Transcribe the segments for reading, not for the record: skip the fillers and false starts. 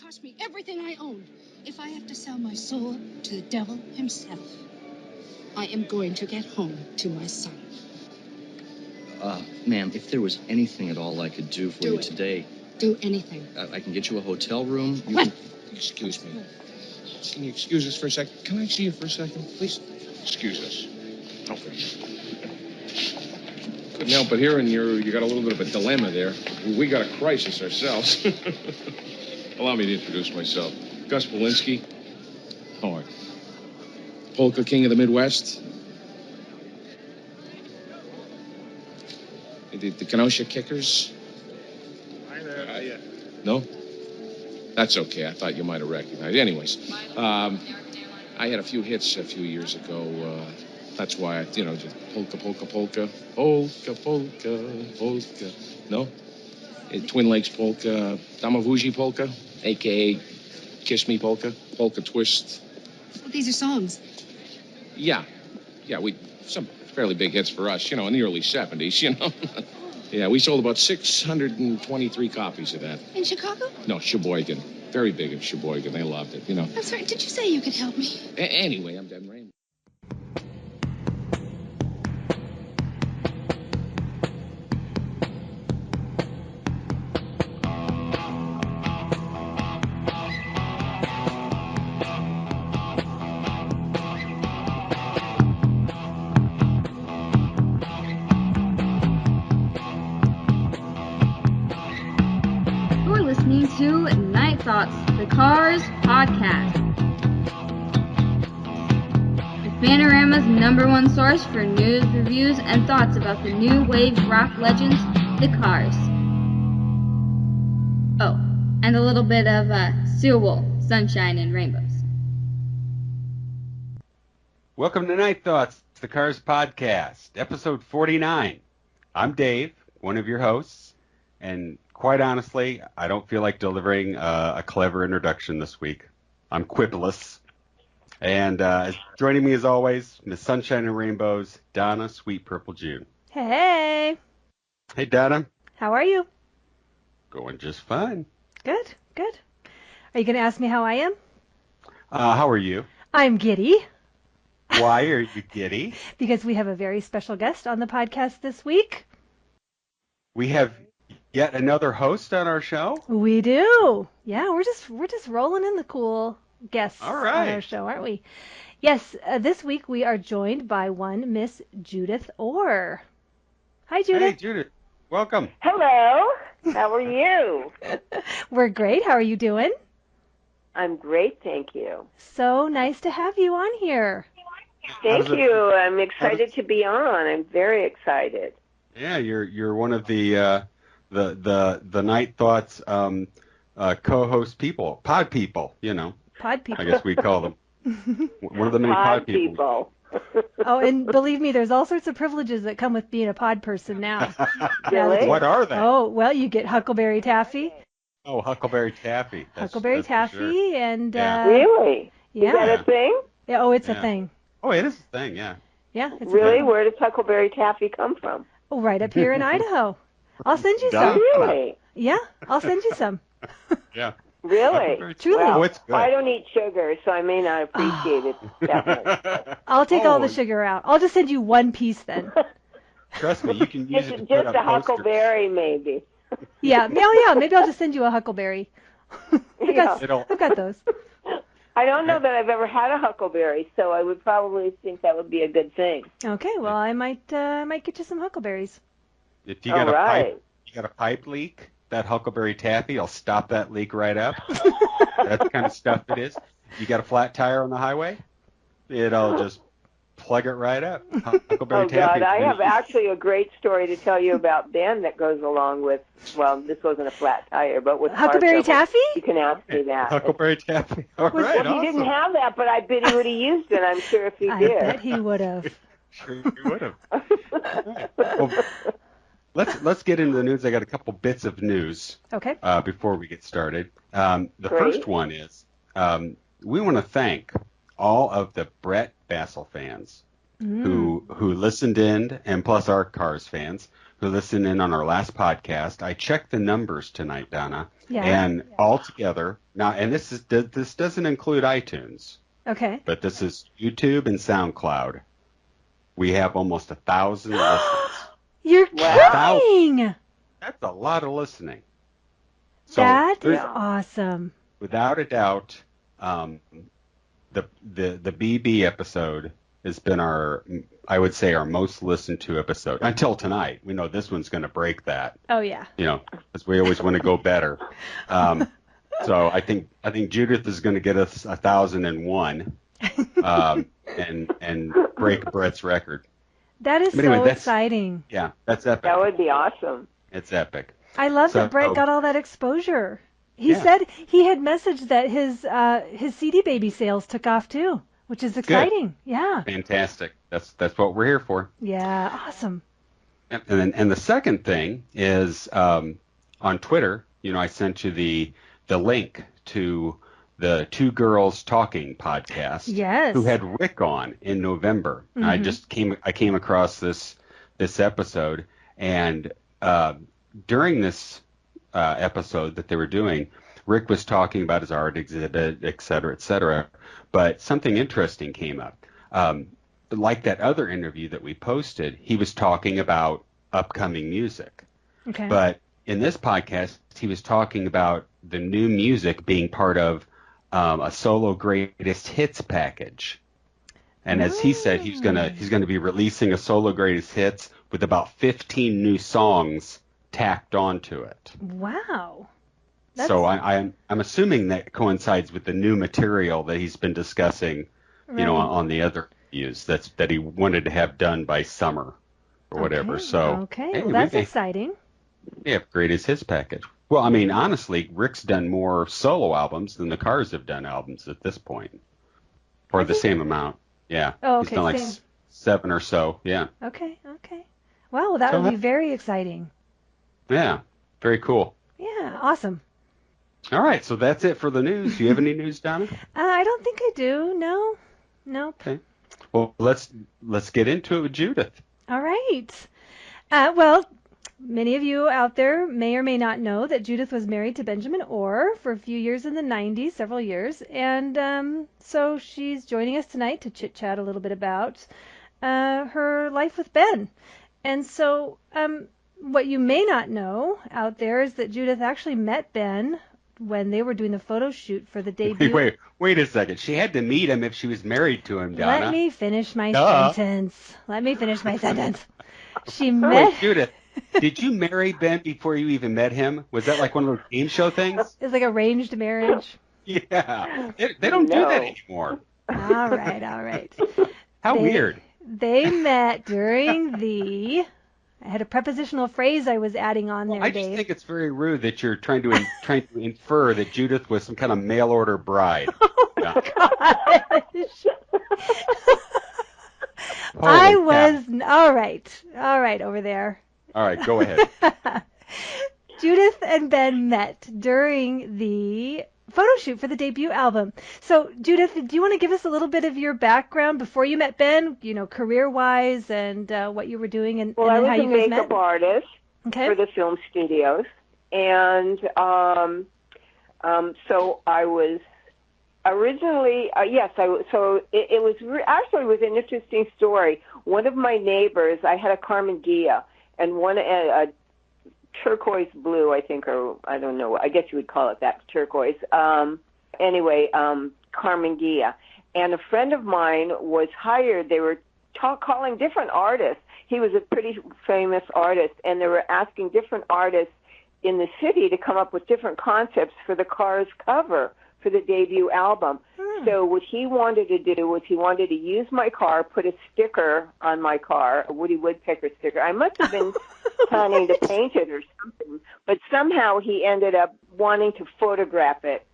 cost me everything I own. If I have to sell my soul to the devil himself, I am going to get home to my son. Ma'am, if there was anything at all I could do for you today... Do anything. I can get you a hotel room. Excuse me. Can you excuse us for a second? Can I see you for a second, please? Excuse us. Couldn't help but hearing you got a little bit of a dilemma there. We got a crisis ourselves. Allow me to introduce myself. Gus Polinski. How are you? Polka King of the Midwest. The Kenosha Kickers. Hi there. How are you? No? That's okay. I thought you might have recognized. Anyways, I had a few hits a few years ago. That's why, just polka, polka, polka, polka, polka, polka. No? Twin Lakes polka, Damavuji polka, a.k.a. Kiss Me polka, polka twist. These are songs. Yeah, some fairly big hits for us, in the early 70s, Yeah, we sold about 623 copies of that. In Chicago? No, Sheboygan. Very big in Sheboygan. They loved it, I'm sorry, did you say you could help me? Anyway, I'm done, Rain. To Night Thoughts, the Cars podcast. The Panorama's #1 source for news, reviews, and thoughts about the new wave rock legends, the Cars. Oh, and a little bit of Steel Wool, Sunshine, and Rainbows. Welcome to Night Thoughts, the Cars podcast, episode 49. I'm Dave, one of your hosts, and quite honestly, I don't feel like delivering a clever introduction this week. I'm quipless. And joining me as always, Miss Sunshine and Rainbows, Donna, Sweet Purple June. Hey. Hey, Donna. How are you? Going just fine. Good. Are you going to ask me how I am? How are you? I'm giddy. Why are you giddy? Because we have a very special guest on the podcast this week. We have yet another host on our show? We do. Yeah, we're just rolling in the cool guests All right. on our show, aren't we? Yes, this week we are joined by one Miss Judith Orr. Hi, Judith. Hey, Judith. Welcome. Hello. How are you? We're great. How are you doing? I'm great, thank you. So nice to have you on here. Thank you. I'm excited to be on. I'm very excited. Yeah, you're one of the Night Thoughts co-host people, pod people, Pod people. I guess we call them. One of the many pod people. Oh, and believe me, there's all sorts of privileges that come with being a pod person now. Really? What are they? Oh, well, you get Huckleberry Taffy. Oh, Huckleberry Taffy. Huckleberry Taffy, sure. And really? Yeah. Is that a thing? Yeah, oh, it's a thing. Oh, it is a thing, yeah. Yeah, it's really? a thing. Where does Huckleberry Taffy come from? Oh, right up here in Idaho. I'll send you some. Really? Yeah, I'll send you some. Yeah. Really? Truly. Well, Oh, it's good. I don't eat sugar, so I may not appreciate it that much. I'll take all the sugar out. I'll just send you one piece then. Trust me, you can use it to put Just up a posters. huckleberry, maybe. Yeah. Oh, yeah. Maybe I'll just send you a huckleberry. I've got those. I don't know that I've ever had a huckleberry, so I would probably think that would be a good thing. Okay. Well, I might get you some huckleberries. If you got a pipe leak, that Huckleberry Taffy will stop that leak right up. That's the kind of stuff it is. You got a flat tire on the highway, it'll just plug it right up. Huckleberry Taffy. God, I have actually a great story to tell you about Ben that goes along with, well, this wasn't a flat tire, but with Huckleberry Taffy? You can ask me that. Huckleberry Taffy. All right, Well, he didn't have that, but I bet he would have used it, I'm sure, if he did. I bet he would have. Sure he would have. Right. Well, let's get into the news. I got a couple bits of news. Okay. Before we get started. The first one is we want to thank all of the Brett Bassel fans who listened in, and plus our Cars fans, who listened in on our last podcast. I checked the numbers tonight, Donna, Yeah. and altogether now, and this doesn't include iTunes, Okay. but this is YouTube and SoundCloud. We have almost 1,000 listens. You're Wow. kidding! That's a lot of listening. So That is there's- awesome. without a doubt, the BB episode has been I would say our most listened to episode until tonight. We know this one's going to break that, Oh, yeah. because we always want to go better. So I think Judith is going to get us 1,001 and break Brett's record. That is But anyway, so that's- exciting. Yeah, that's epic. That would be awesome. It's epic. I love So- that Brett got all that exposure. He Yeah. said he had messaged that his CD Baby sales took off too, which is exciting. Yeah. Fantastic. That's what we're here for. Yeah. Awesome. And the second thing is on Twitter. I sent you the link to the Two Girls Talking podcast. Yes. Who had Rick on in November. Mm-hmm. I came across this episode, and during this episode that they were doing, Rick was talking about his art exhibit, et cetera, but something interesting came up. Like that other interview that we posted, he was talking about upcoming music. Okay. But in this podcast, he was talking about the new music being part of a solo greatest hits package. And as he said, he's gonna be releasing a solo greatest hits with about 15 new songs tacked onto it. Wow. So I'm assuming that coincides with the new material that he's been discussing, Right. on the other views that he wanted to have done by summer or whatever. Okay. So Okay. hey, Well, that's we may- exciting. Yeah, greatest hits package. Well, I mean, honestly, Rick's done more solo albums than the Cars have done albums at this point, or the same amount. Yeah. Oh, He's okay, done like same. 7 or so. Yeah. Okay. Wow. Well, that So would be very exciting. Yeah. Very cool. Yeah. Awesome. All right. So that's it for the news. Do you have any news, Donna? I don't think I do. No. Nope. Okay. Well, let's get into it with Judith. All right. Well, many of you out there may or may not know that Judith was married to Benjamin Orr for a few years in the 90s, several years. And so she's joining us tonight to chit-chat a little bit about her life with Ben. And so what you may not know out there is that Judith actually met Ben when they were doing the photo shoot for the debut. Wait a second. She had to meet him if she was married to him, Donna. Let me finish my Duh. sentence. She Wait, met... Judith, did you marry Ben before you even met him? Was that like one of those game show things? It's like arranged marriage. Yeah. They don't do that anymore. All right. How weird. They met during the... I had a prepositional phrase I was adding on there, I just Dave. think it's very rude that you're trying to infer that Judith was some kind of mail order bride. Yeah. Gosh. I was... All right, over there. All right, go ahead. Judith and Ben met during the photo shoot for the debut album. So, Judith, do you want to give us a little bit of your background before you met Ben, career-wise and what you were doing and Well, and I how was you a guys makeup met? artist Okay. for the film studios, and so I was originally it was actually was an interesting story. One of my neighbors, I had a Carmen Gia, and one a turquoise blue, I think, or I don't know. I guess you would call it that, turquoise. Anyway, Carmen Gia, and a friend of mine was hired. They were calling different artists. He was a pretty famous artist, and they were asking different artists in the city to come up with different concepts for the Cars cover for the debut album. So what he wanted to do was he wanted to use my car, put a sticker on my car, a Woody Woodpecker sticker. I must have been planning to paint it or something, but somehow he ended up wanting to photograph it,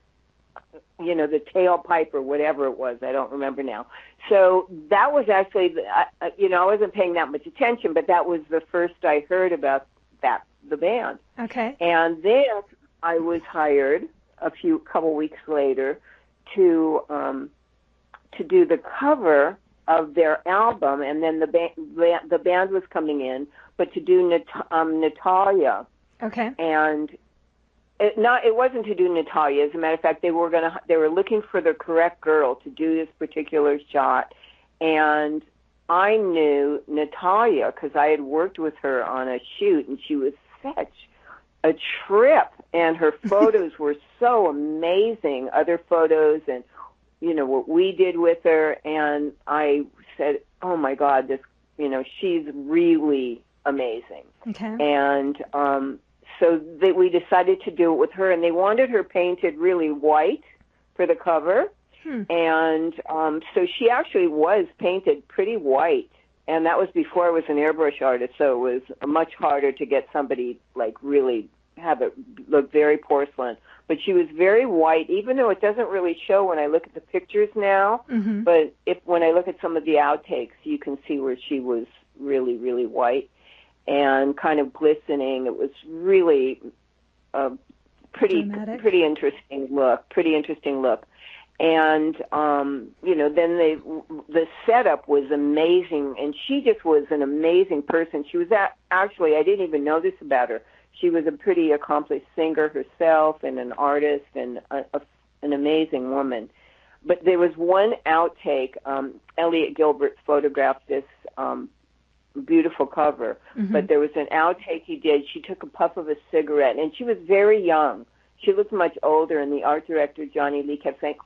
the tailpipe or whatever it was. I don't remember now. So that was actually, I wasn't paying that much attention, but that was the first I heard about the band. Okay. And then I was hired a couple weeks later to do the cover of their album, and then the band was coming in, but to do Natalia. Okay. And it wasn't to do Natalia. As a matter of fact, they were looking for the correct girl to do this particular shot, and I knew Natalia because I had worked with her on a shoot, and she was such a trip, and her photos were so amazing, other photos, and what we did with her, and I said, oh my God, this, she's really amazing. Okay. And so we decided to do it with her, and they wanted her painted really white for the cover. And so she actually was painted pretty white, and that was before I was an airbrush artist, so it was much harder to get somebody like really have it look very porcelain. But she was very white, even though it doesn't really show when I look at the pictures now. Mm-hmm. But when I look at some of the outtakes, you can see where she was really, really white and kind of glistening. It was really a pretty interesting look. And, then the setup was amazing, and she just was an amazing person. She was actually, I didn't even know this about her. She was a pretty accomplished singer herself and an artist and an amazing woman. But there was one outtake, Elliot Gilbert photographed this beautiful cover, but there was an outtake he did. She took a puff of a cigarette, and she was very young. She looked much older, and the art director, Johnny Lee, kept saying,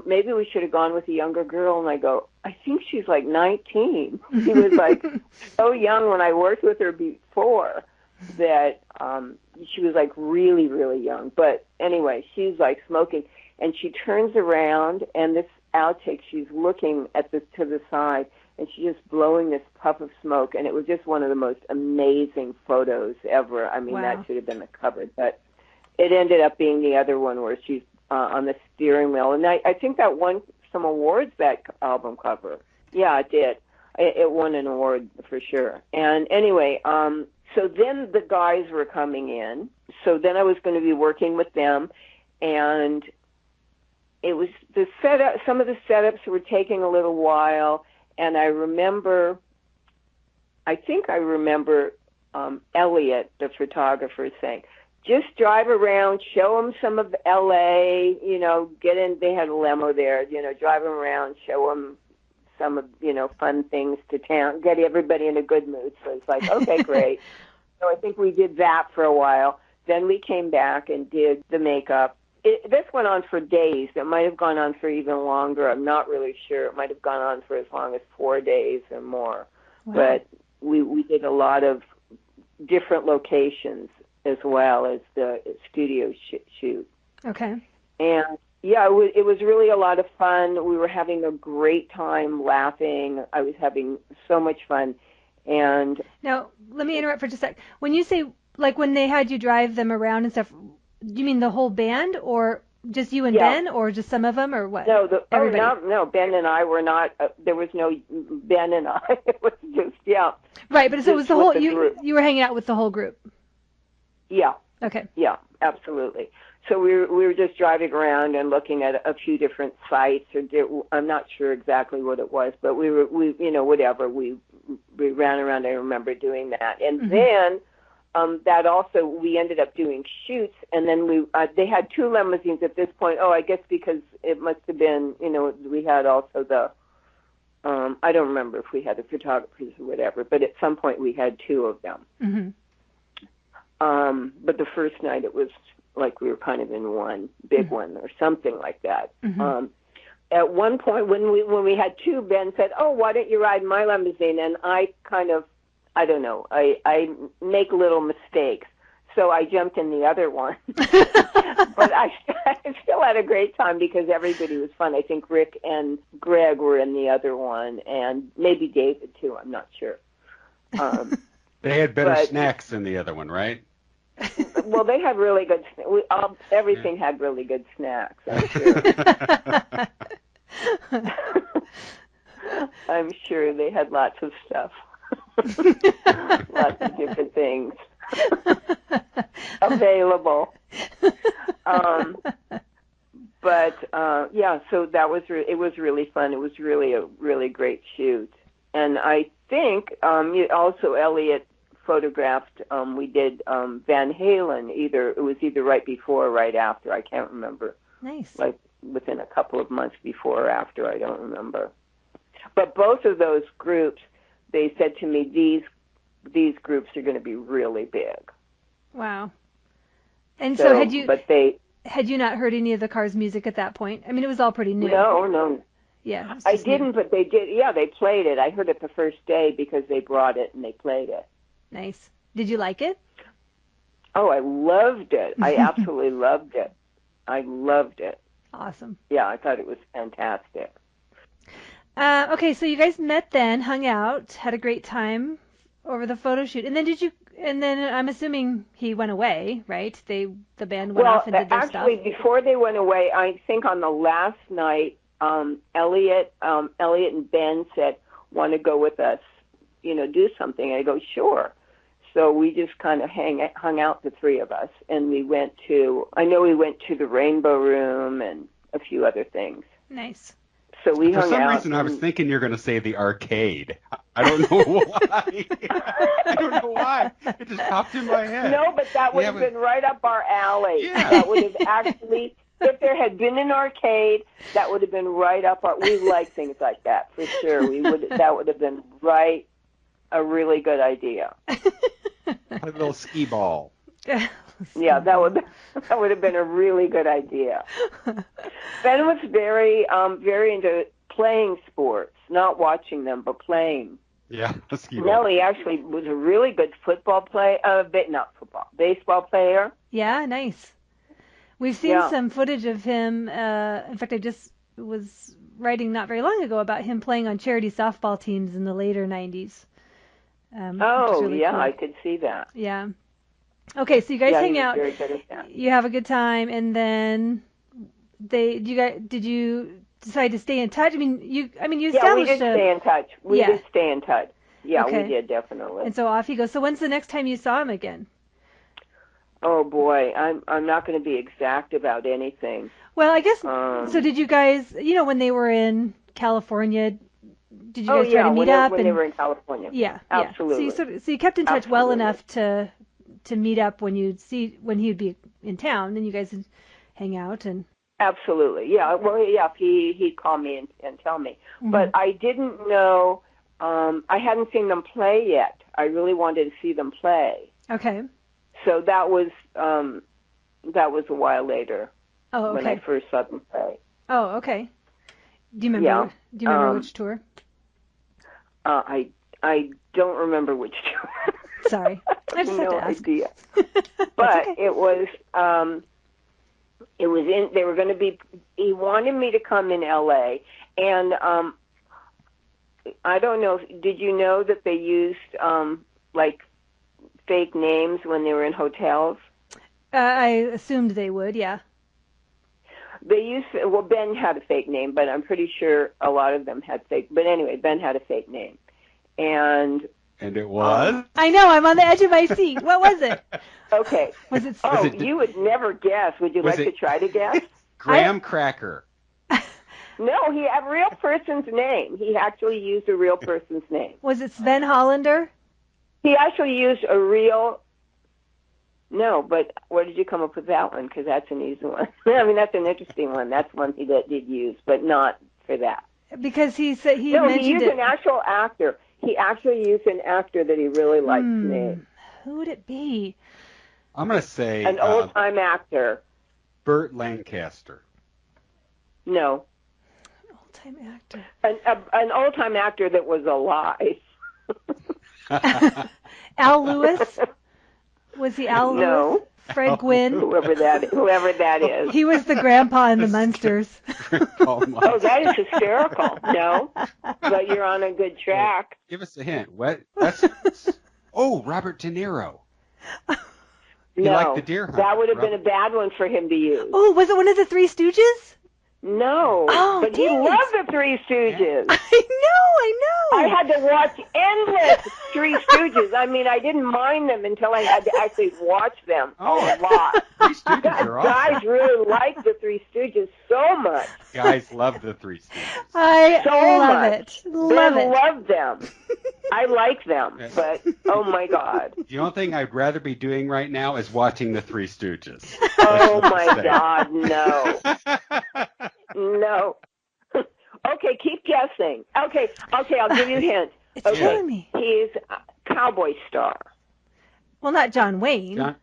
maybe we should have gone with a younger girl. And I go, I think she's like 19. She was like so young when I worked with her before that she was like really, really young. But anyway, she's like smoking, and she turns around, and this outtake, she's looking to the side, and she's just blowing this puff of smoke, and it was just one of the most amazing photos ever. I mean, That should have been the cover, but it ended up being the other one where she's on the steering wheel, and I think that won some awards, that album cover. Yeah, it did. It won an award for sure. And anyway, so then the guys were coming in, so then I was going to be working with them, and it was the setup. Some of the setups were taking a little while. And I think I remember Elliot, the photographer, saying, just drive around, show them some of L.A., get in. They had a limo there, drive them around, show them some of, fun things to town, get everybody in a good mood. So it's like, okay, great. So I think we did that for a while. Then we came back and did the makeup. This went on for days. It might have gone on for even longer. I'm not really sure. It might have gone on for as long as 4 days or more. Wow. But we did a lot of different locations as well as the studio shoot. Okay. And, yeah, it was really a lot of fun. We were having a great time laughing. I was having so much fun. And now, let me interrupt for just a sec. When you say, like, when they had you drive them around and stuff, do you mean the whole band, or just you and Ben, or just some of them, or what? No, no, Ben and I were not. There was no Ben and I. It was just Right, but so it was the whole. You were hanging out with the whole group. Yeah. Okay. Yeah, absolutely. So we were just driving around and looking at a few different sites. I'm not sure exactly what it was, but we whatever. We ran around. I remember doing that, and then. That also, we ended up doing shoots, and then they had 2 limousines at this point. Oh, I guess because it must have been, we had also the, I don't remember if we had the photographers or whatever, but at some point we had 2 of them. Mm-hmm. But the first night it was like we were kind of in one big one or something like that. Mm-hmm. At one point when we had 2, Ben said, "Oh, why don't you ride my limousine?" And I kind of, I don't know, I make little mistakes, so I jumped in the other one. But I still had a great time because everybody was fun. I think Rick and Greg were in the other one, and maybe David too, I'm not sure. They had better snacks in the other one, right? Well, they had really good everything had really good snacks, I'm sure. I'm sure they had lots of stuff. Lots of different things available. But so that was it was really fun. It was really a really great shoot, and I think also Elliot photographed. We did Van Halen. It was either right before or right after. I can't remember. Nice. Like within a couple of months before or after. I don't remember. But both of those groups, they said to me, these groups are going to be really big. Wow. And so had you not heard any of the Cars music at that point? I mean, it was all pretty new. No. Yeah. I didn't, but they did. Yeah, they played it. I heard it the first day because they brought it and they played it. Nice. Did you like it? Oh, I loved it. I absolutely loved it. I loved it. Awesome. Yeah, I thought it was fantastic. Okay, so you guys met then, hung out, had a great time over the photo shoot, and then I'm assuming he went away, right? The band went off and did their stuff. Well, actually, before they went away, I think on the last night, Elliot and Ben said, "Want to go with us? Do something?" And I go, "Sure." So we just kind of hung out, the three of us, and we went to the Rainbow Room and a few other things. Nice. So we hung out. For some reason, I was thinking you're going to say the arcade. I don't know why. I don't know why. It just popped in my head. No, but that would have been right up our alley. Yeah. That would have actually, if there had been an arcade, that would have been right up our. We like things like that for sure. That would have been a really good idea. A little skee ball. Yeah, that would have been a really good idea. Ben was very into playing sports, not watching them, but playing. Yeah, skee ball. Nellie actually was a really good baseball player. Yeah, nice. We've seen some footage of him. In fact, I just was writing not very long ago about him playing on charity softball teams in the later 90s. Really cool. I could see that. Yeah. Okay, so you guys hang out. Very good at that. You have a good time, and then did you decide to stay in touch? You established. Yeah, we did stay in touch. We did stay in touch. Yeah, okay. We did definitely. And so off you go. So when's the next time you saw him again? Oh boy, I'm not going to be exact about anything. Well, I guess. So did you guys? When they were in California. Did you guys try to meet up? When they were in California. Yeah, absolutely. So you kept in touch well enough to meet up when he'd be in town, then you guys would hang out and. Absolutely, yeah. Well, yeah, he'd call me and tell me, but I didn't know. I hadn't seen them play yet. I really wanted to see them play. Okay. So that was a while later. Oh, okay. When I first saw them play. Oh, okay. Do you remember? Yeah. Do you remember which tour? I don't remember which tour. Sorry, I just have to ask. Idea. But okay. It was in. They were going to be. He wanted me to come in L.A. and I don't know. Did you know that they used like fake names when they were in hotels? I assumed they would. Yeah. They used. Well, Ben had a fake name, but I'm pretty sure a lot of them had fake. But anyway, Ben had a fake name, and it was. I know. I'm on the edge of my seat. What was it? Okay. Was it? Oh, you would never guess. Would you like to try to guess? Graham Cracker. No, he had a real person's name. He actually used a real person's name. Was it Sven Hollander? He actually used a real. No, but where did you come up with that one? Because that's an easy one. I mean, that's an interesting one. That's one he did use, but not for that. Because he said he mentioned he used an actual actor. He actually used an actor that he really liked to name. Who would it be? I'm going to say an old-time actor. Burt Lancaster. No. An old-time actor. An old-time actor that was alive. Al Lewis? Was he Al Lewis? No. Fred Gwynn? Whoever that is. He was the grandpa in the Munsters. Oh, that is hysterical. No, but you're on a good track. Give us a hint. What? Robert De Niro. He liked the Deer Hunter. That would have been a bad one for him to use. Oh, was it one of the Three Stooges? No, Oh, but he dang it. loved the Three Stooges. I know. I had to watch endless Three Stooges. I mean, I didn't mind them until I had to actually watch them a lot. Three Stooges are awesome. Guys really like the Three Stooges so much. Guys love the Three Stooges. I So love much. it. Love Ben it. loved them. I like them, but oh my God. The only thing I'd rather be doing right now is watching the Three Stooges. Oh my God, no. No. Okay, keep guessing. Okay, I'll give you a hint. It's Okay, killing me. he's a cowboy star. Well, not John Wayne. Not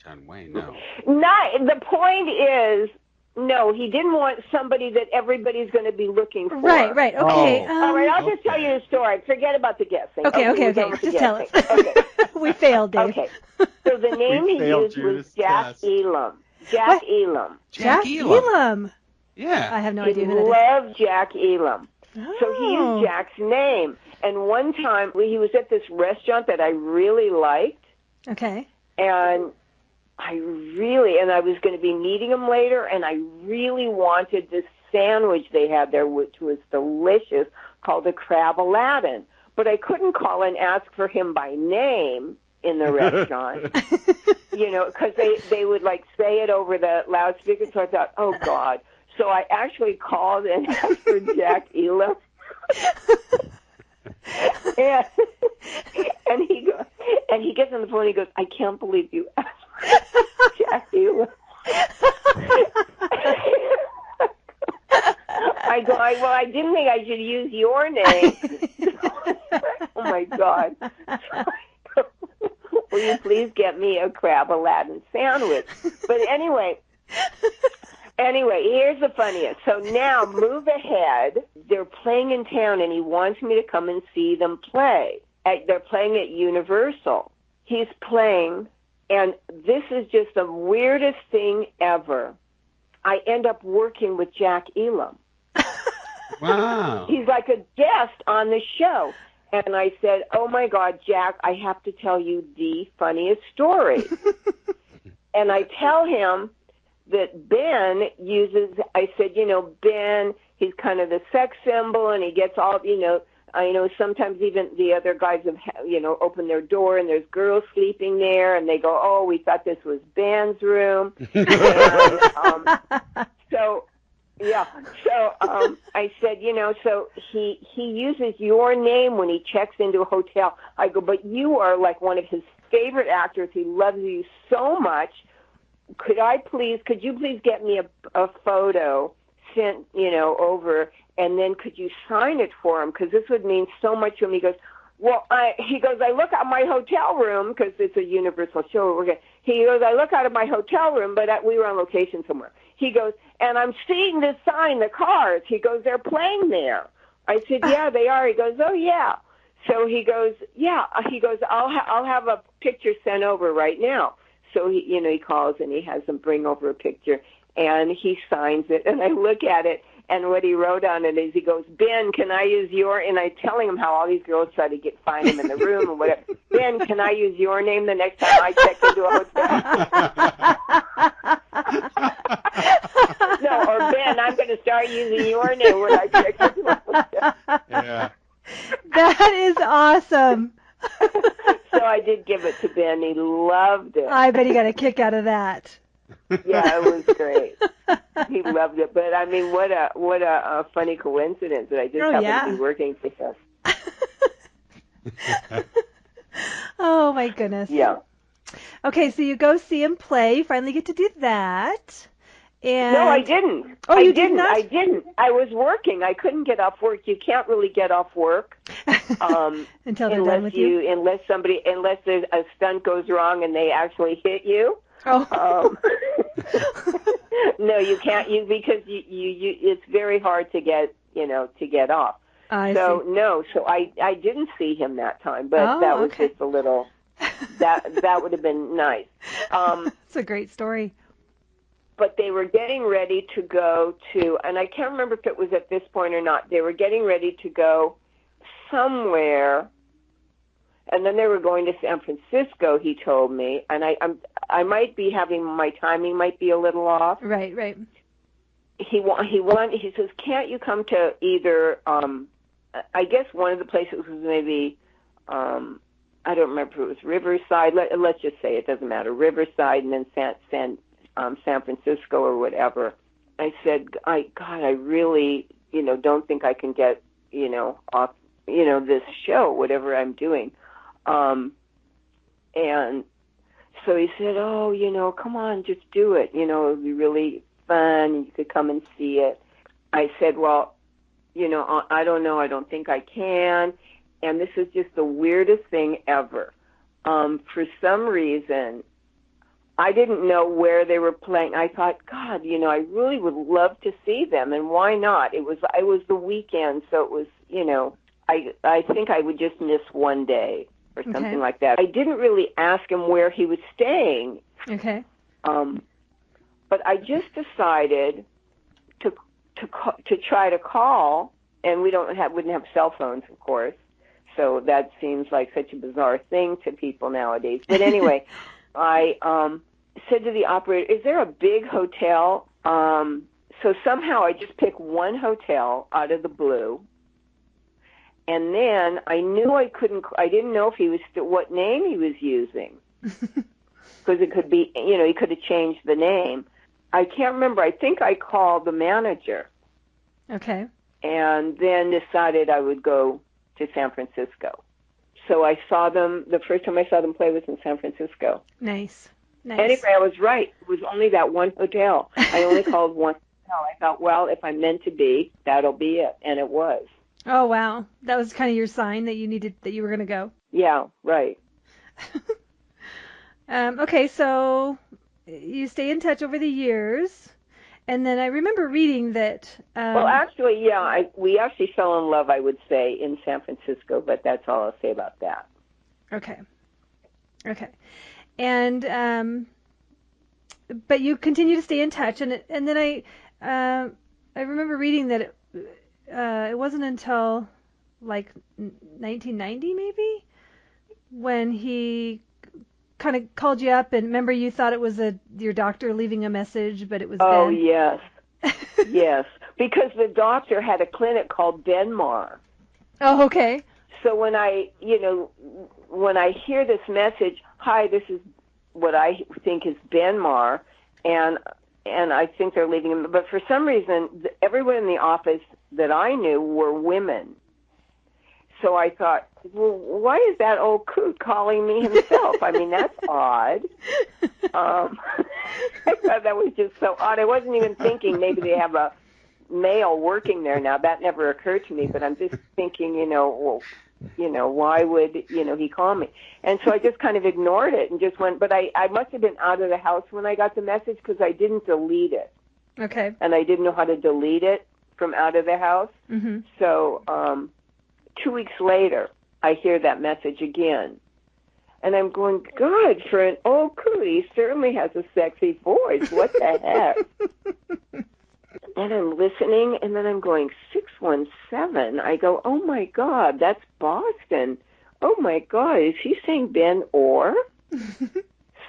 John Wayne, no. The point is, no, he didn't want somebody that everybody's going to be looking for. Right. Okay. All right, I'll just tell you the story. Forget about the guessing. Okay. we're done with the Just tell guessing. us. Okay. We failed, Dave. Okay. So the name he failed used was Judith's Jack test. Elam. Jack What? Elam. Jack Elam. Yeah. I have no He idea who that is. loved Jack Elam. Oh. So he used Jack's name. And one time he was at this restaurant that I really liked, Okay. and I was going to be meeting him later, and I really wanted this sandwich they had there, which was delicious, called the Crab Aladdin. But I couldn't call and ask for him by name in the restaurant, because they would like say it over the loudspeaker. So I thought, oh God. So I actually called and asked for Jack Elam. and he gets on the phone and he goes, I can't believe you asked for Jack Elam. I go, well, I didn't think I should use your name. Oh my God. Will you please get me a Crab Aladdin sandwich? But anyway, here's the funniest. So now, move ahead. They're playing in town, and he wants me to come and see them play. They're playing at Universal. He's playing, and this is just the weirdest thing ever. I end up working with Jack Elam. Wow. He's like a guest on the show. And I said, oh, my God, Jack, I have to tell you the funniest story. And I tell him that Ben I said, Ben, he's kind of the sex symbol, and he gets all, I know sometimes even the other guys have, opened their door, and there's girls sleeping there, and they go, oh, we thought this was Ben's room. And, I said, so he uses your name when he checks into a hotel. I go, but you are like one of his favorite actors. He loves you so much. Could you please get me a photo sent, over, and then could you sign it for him? Because this would mean so much to him. He goes, I look at my hotel room, because it's a Universal show. He goes, I look out of my hotel room, but we were on location somewhere. He goes, and I'm seeing this sign, the Cars. He goes, they're playing there. I said, yeah, they are. He goes, oh, yeah. So he goes, yeah. He goes, I'll have a picture sent over right now. So he calls and he has them bring over a picture, and he signs it, and I look at it, and what he wrote on it is, he goes, Ben, can I use your, and I'm telling him how all these girls try to find him in the room and whatever. Ben, can I use your name the next time I check into a hotel? No, or Ben, I'm going to start using your name when I check into a hotel. Yeah. That is awesome. So I did give it to Ben. He loved it. I bet he got a kick out of that. Yeah, it was great. He loved it. But I mean, what a funny coincidence that I just happened to be working for him. Oh my goodness. Yeah. Okay, so you go see him play. You finally get to do that. And no, I didn't. Oh, you did not? I didn't. I was working. I couldn't get off work. You can't really get off work until they're done with you. Unless there's a stunt goes wrong and they actually hit you. Oh. No, you can't. Because it's very hard to get off. I see. So I didn't see him that time, but that was just a little. That would have been nice. It's a great story. But they were getting ready to go to, and I can't remember if it was at this point or not, they were getting ready to go somewhere, and then they were going to San Francisco, he told me, and I might be having, my timing might be a little off. Right. he says, can't you come to either, I guess one of the places was maybe, I don't remember if it was Riverside. Let's just say it doesn't matter. Riverside and then San Francisco or whatever. I said, God, I really, don't think I can get, off, this show, whatever I'm doing. And so he said, oh, come on, just do it. It would be really fun. You could come and see it. I said, well, I don't know. I don't think I can. And this is just the weirdest thing ever. For some reason, I didn't know where they were playing. I thought, God, I really would love to see them, and why not? It was the weekend, so it was, I think I would just miss one day or something like that. I didn't really ask him where he was staying. Okay. But I just decided to try to call, and wouldn't have cell phones, of course. So that seems like such a bizarre thing to people nowadays. But anyway, I said to the operator, is there a big hotel? So somehow I just picked one hotel out of the blue. And then I knew I didn't know if he was what name he was using. Because it could be, he could have changed the name. I can't remember. I think I called the manager. Okay. And then decided I would go to San Francisco. So I saw them, the first time I saw them play was in San Francisco. Nice. Anyway, I was right. It was only that one hotel. I only called one hotel. I thought, well, if I'm meant to be, that'll be it. And it was. Oh, wow. That was kind of your sign that you were going to go. Yeah, right. Okay, so you stay in touch over the years. And then I remember reading that... well, actually, yeah, we actually fell in love, I would say, in San Francisco, but that's all I'll say about that. Okay. And, but you continue to stay in touch, and then I remember reading that it wasn't until, like, 1990, maybe, when he kind of called you up, and remember you thought it was your doctor leaving a message, but it was Oh, Ben. yes. Yes, because the doctor had a clinic called Benmar. Oh, okay. So when I hear this message, hi, this is what I think is Benmar, and I think they're leaving him. But for some reason, everyone in the office that I knew were women. So I thought, well, why is that old coot calling me himself? I mean, that's odd. I thought that was just so odd. I wasn't even thinking maybe they have a male working there now. That never occurred to me. But I'm just thinking, why would, he call me? And so I just kind of ignored it and just went. But I must have been out of the house when I got the message because I didn't delete it. Okay. And I didn't know how to delete it from out of the house. Mm-hmm. So 2 weeks later, I hear that message again. And I'm going, God, for an old coot, he certainly has a sexy voice. What the heck? And I'm listening, and then I'm going, 617. I go, oh, my God, that's Boston. Oh, my God, is he saying Ben Orr?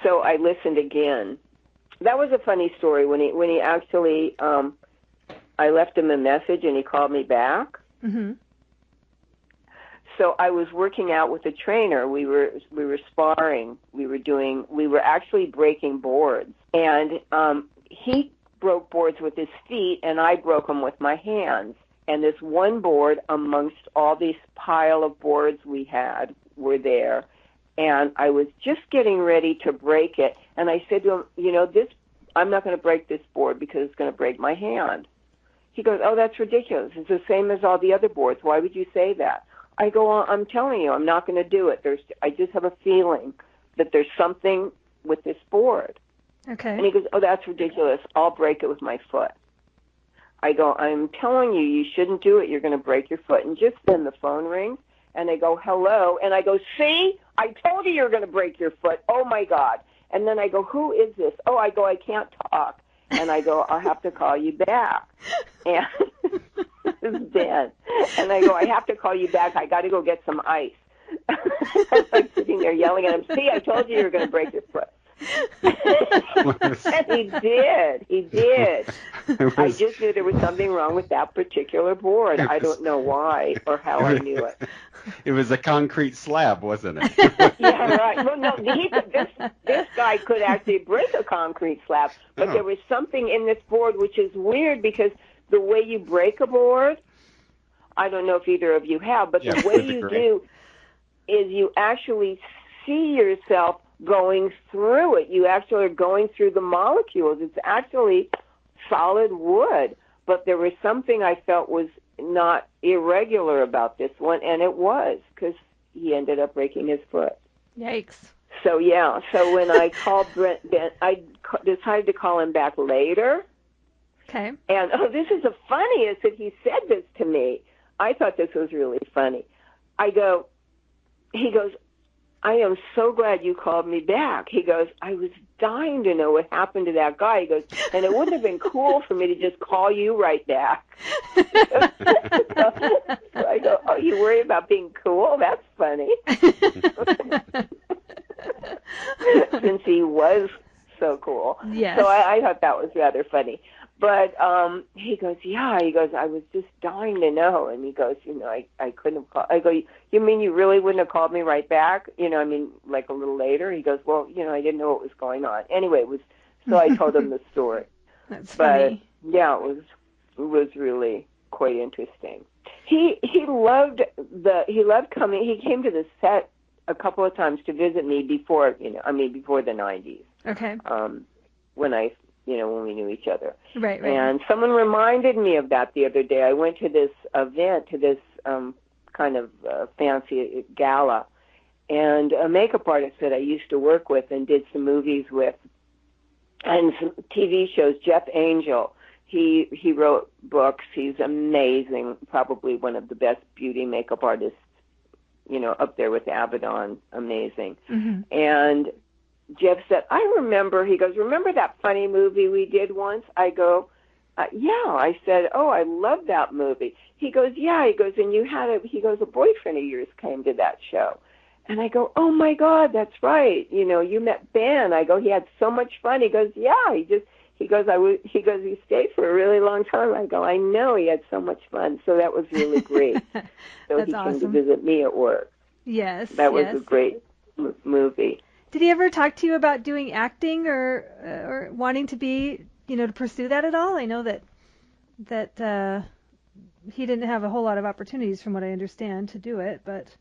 So I listened again. That was a funny story when he actually, I left him a message, and he called me back. Mm-hmm. So I was working out with a trainer. We were sparring. We were actually breaking boards. And he broke boards with his feet, and I broke them with my hands. And this one board amongst all these pile of boards we had were there. And I was just getting ready to break it. And I said to him, I'm not going to break this board because it's going to break my hand. He goes, oh, that's ridiculous. It's the same as all the other boards. Why would you say that? I go, I'm telling you, I'm not going to do it. I just have a feeling that there's something with this board. Okay. And he goes, oh, that's ridiculous. I'll break it with my foot. I go, I'm telling you, you shouldn't do it. You're going to break your foot. And just then the phone rings, and they go, hello. And I go, see, I told you you're going to break your foot. Oh, my God. And then I go, who is this? Oh, I go, I can't talk. And I go, I'll have to call you back. And this is Ben. And I go, I have to call you back. I got to go get some ice. I'm sitting there yelling at him, see, I told you you were going to break your foot. And he did. I just knew there was something wrong with that particular board. I don't know why or how I knew it. It was a concrete slab, wasn't it? Yeah, right. Well, no, this guy could actually break a concrete slab, but there was something in this board which is weird because the way you break a board, I don't know if either of you have, but the way you do is you actually see yourself going through it. You actually are going through the molecules. It's actually solid wood, but there was something I felt was not irregular about this one, and it was, because he ended up breaking his foot. Yikes. So, yeah, so when I called Ben, I decided to call him back later. Okay. And, this is the funniest that he said this to me. I thought this was really funny. He goes, I am so glad you called me back. He goes, I was dying to know what happened to that guy. He goes, and it wouldn't have been cool for me to just call you right back. So I go, oh, you worry about being cool? That's funny. Since he was so cool. Yes. So I thought that was rather funny. But he goes, yeah. He goes, I was just dying to know. And he goes, I couldn't have called. I go, you mean you really wouldn't have called me right back? Like a little later. He goes, well, I didn't know what was going on. Anyway, so I told him the story. That's funny. But yeah, it was really quite interesting. He loved coming. He came to the set a couple of times to visit me before the 90s. Okay. When we knew each other. Right. And someone reminded me of that the other day. I went to this event, to this kind of fancy gala, and a makeup artist that I used to work with and did some movies with and some TV shows, Jeff Angel. He wrote books. He's amazing, probably one of the best beauty makeup artists, up there with Abaddon. Amazing. Mm-hmm. And Jeff said, he goes, remember that funny movie we did once? I go, yeah. I said, oh, I love that movie. He goes, yeah. He goes, and a boyfriend of yours came to that show. And I go, oh my God, that's right. You met Ben. I go, he had so much fun. He goes, yeah. He goes, he stayed for a really long time. I go, I know, he had so much fun. So that was really great. So he came to visit me at work. Yes. That was a great movie. Did he ever talk to you about doing acting or wanting to be, to pursue that at all? I know that he didn't have a whole lot of opportunities, from what I understand, to do it, but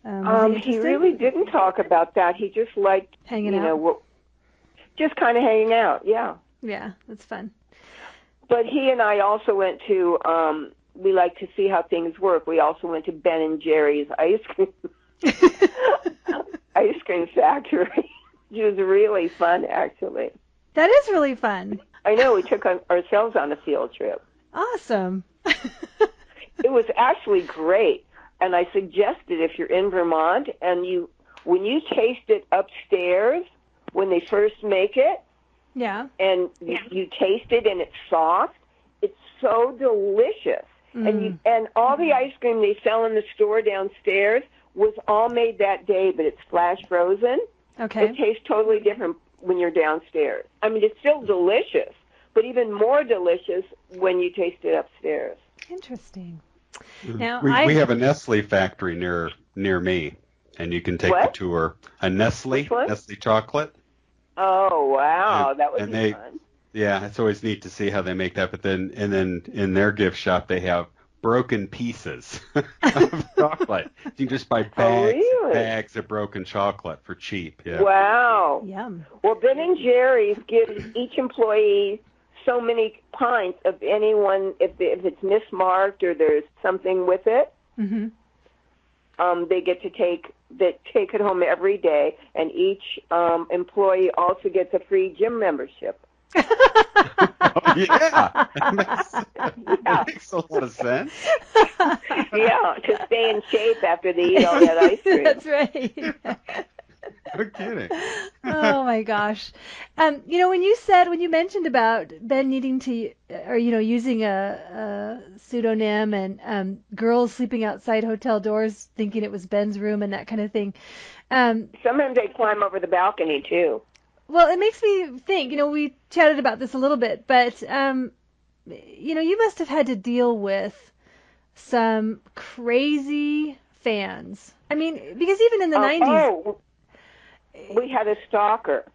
he really didn't talk about that. He just liked hanging out. Just kind of hanging out, yeah. Yeah, that's fun. But he and I also went to, we like to see how things work. We also went to Ben and Jerry's ice cream factory. It was really fun, actually. That is really fun. I know. We took ourselves on a field trip. Awesome. It was actually great. And I suggested, if you're in Vermont and when you taste it upstairs, when they first make it, yeah, and you taste it and it's soft, it's so delicious. Mm. And all the ice cream they sell in the store downstairs was all made that day, but it's flash frozen. Okay. It tastes totally different when you're downstairs. I mean, it's still delicious, but even more delicious when you taste it upstairs. Interesting. Now we have a Nestle factory near me, and you can take the tour. A Nestle chocolate. Oh wow, that would be fun. Yeah, it's always neat to see how they make that. But then in their gift shop they have broken pieces of chocolate. You can just buy bags of broken chocolate for cheap. Yeah. Wow. Yum. Well, Ben and Jerry's gives each employee so many pints of anyone, if it's mismarked or there's something with it. Mm-hmm. They get to take it home every day, and each employee also gets a free gym membership. Oh, yeah. That makes a lot of sense. Yeah, to stay in shape after they eat all that ice cream. That's right. No kidding. Oh my gosh. When you mentioned about Ben needing to, or using a pseudonym and girls sleeping outside hotel doors thinking it was Ben's room and that kind of thing. Sometimes they climb over the balcony too. Well, it makes me think, we chatted about this a little bit, but, you must have had to deal with some crazy fans. I mean, because even in the 90s... Oh, we had a stalker.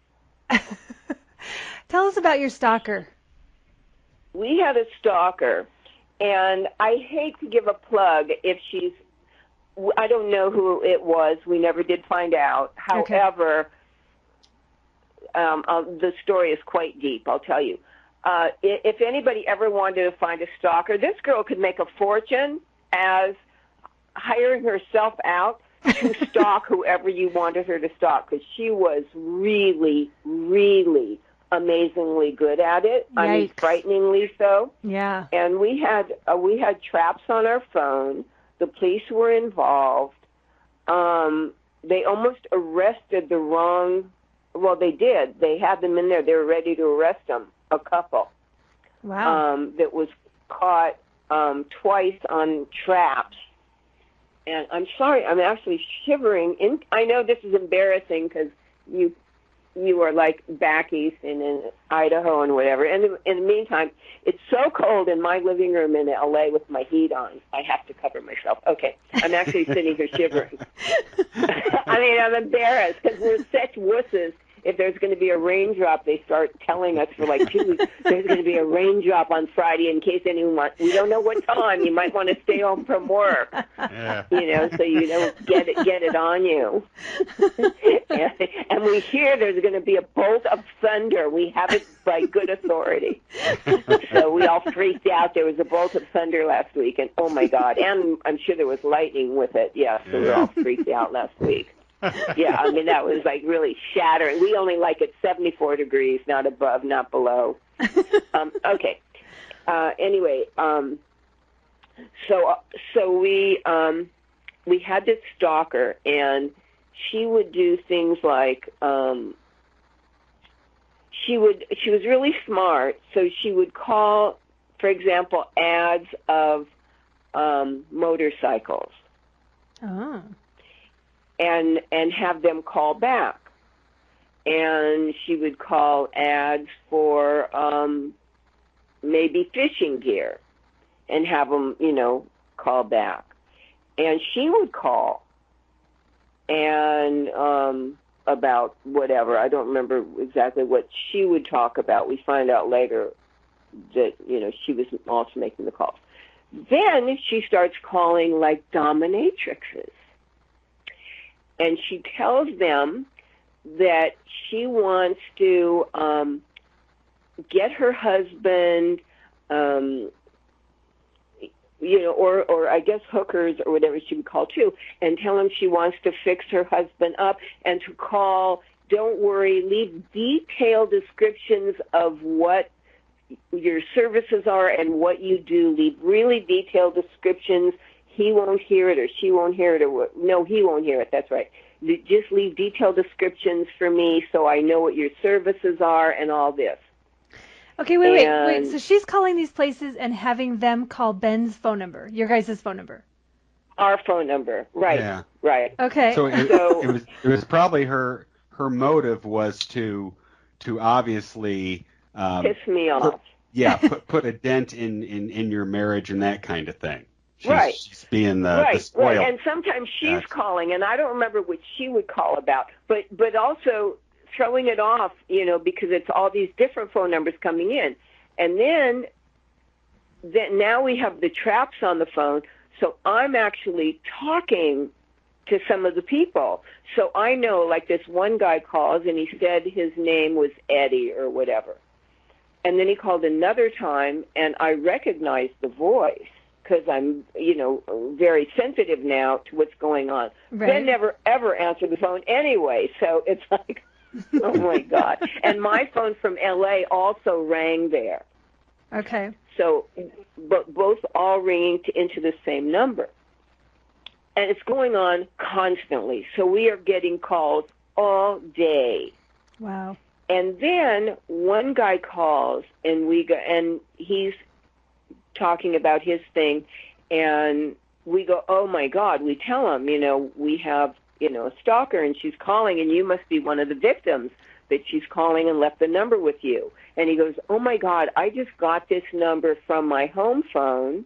Tell us about your stalker. We had a stalker, and I hate to give a plug if I don't know who it was. We never did find out. Okay. However, the story is quite deep, I'll tell you. If anybody ever wanted to find a stalker, this girl could make a fortune as hiring herself out to stalk whoever you wanted her to stalk, because she was really, really amazingly good at it. Yikes. I mean, frighteningly so. Yeah. And we had traps on our phone. The police were involved. They almost arrested the wrong. Well, they did. They had them in there. They were ready to arrest them. A couple. Wow. That was caught twice on traps. And I'm sorry, I'm actually shivering. I know this is embarrassing because you are like back east and in Idaho and whatever. And in the meantime, it's so cold in my living room in LA with my heat on. I have to cover myself. Okay, I'm actually sitting here shivering. I mean, I'm embarrassed because we're such wusses. If there's going to be a raindrop, they start telling us for like 2 weeks, there's going to be a raindrop on Friday in case anyone wants. We don't know what time. You might want to stay home from work, Yeah. So you don't get it on you. and we hear there's going to be a bolt of thunder. We have it by good authority. So we all freaked out. There was a bolt of thunder last week, and oh my God. And I'm sure there was lightning with it. Yeah, so we all freaked out last week. Yeah, I mean, that was like really shattering. We only like it 74 degrees, not above, not below. Okay. Anyway, so we had this stalker, and she would do things like she was really smart. So she would call, for example, ads of motorcycles. Oh. And have them call back. And she would call ads for maybe fishing gear and have them, call back. And she would call and about whatever. I don't remember exactly what she would talk about. We find out later that, she was also making the calls. Then she starts calling like dominatrixes. And she tells them that she wants to get her husband, or I guess hookers or whatever she would call too, and tell him she wants to fix her husband up and to call, don't worry, leave detailed descriptions of what your services are and what you do. Leave really detailed descriptions. He won't hear it or she won't hear it no, he won't hear it. That's right. Just leave detailed descriptions for me so I know what your services are and all this. Okay, wait. So she's calling these places and having them call Ben's phone number, your guys' phone number. Our phone number, right? Yeah. Right. Okay. So it was probably her motive was to obviously piss me off. Put a dent in your marriage and that kind of thing. She's being the spoiled. Right. And sometimes she's calling, and I don't remember what she would call about, but also throwing it off, because it's all these different phone numbers coming in. And then now we have the traps on the phone, so I'm actually talking to some of the people. So I know, like this one guy calls, and he said his name was Eddie or whatever. And then he called another time, and I recognized the voice, because I'm, very sensitive now to what's going on. Right. Ben never, ever answered the phone anyway, so it's like, oh, my God. And my phone from L.A. also rang there. Okay. So both all ringing into the same number. And it's going on constantly. So we are getting calls all day. Wow. And then one guy calls, and he's talking about his thing, and we go, oh my God, we tell him, we have, a stalker, and she's calling, and you must be one of the victims that she's calling and left the number with you. And he goes, oh, my God, I just got this number from my home phone.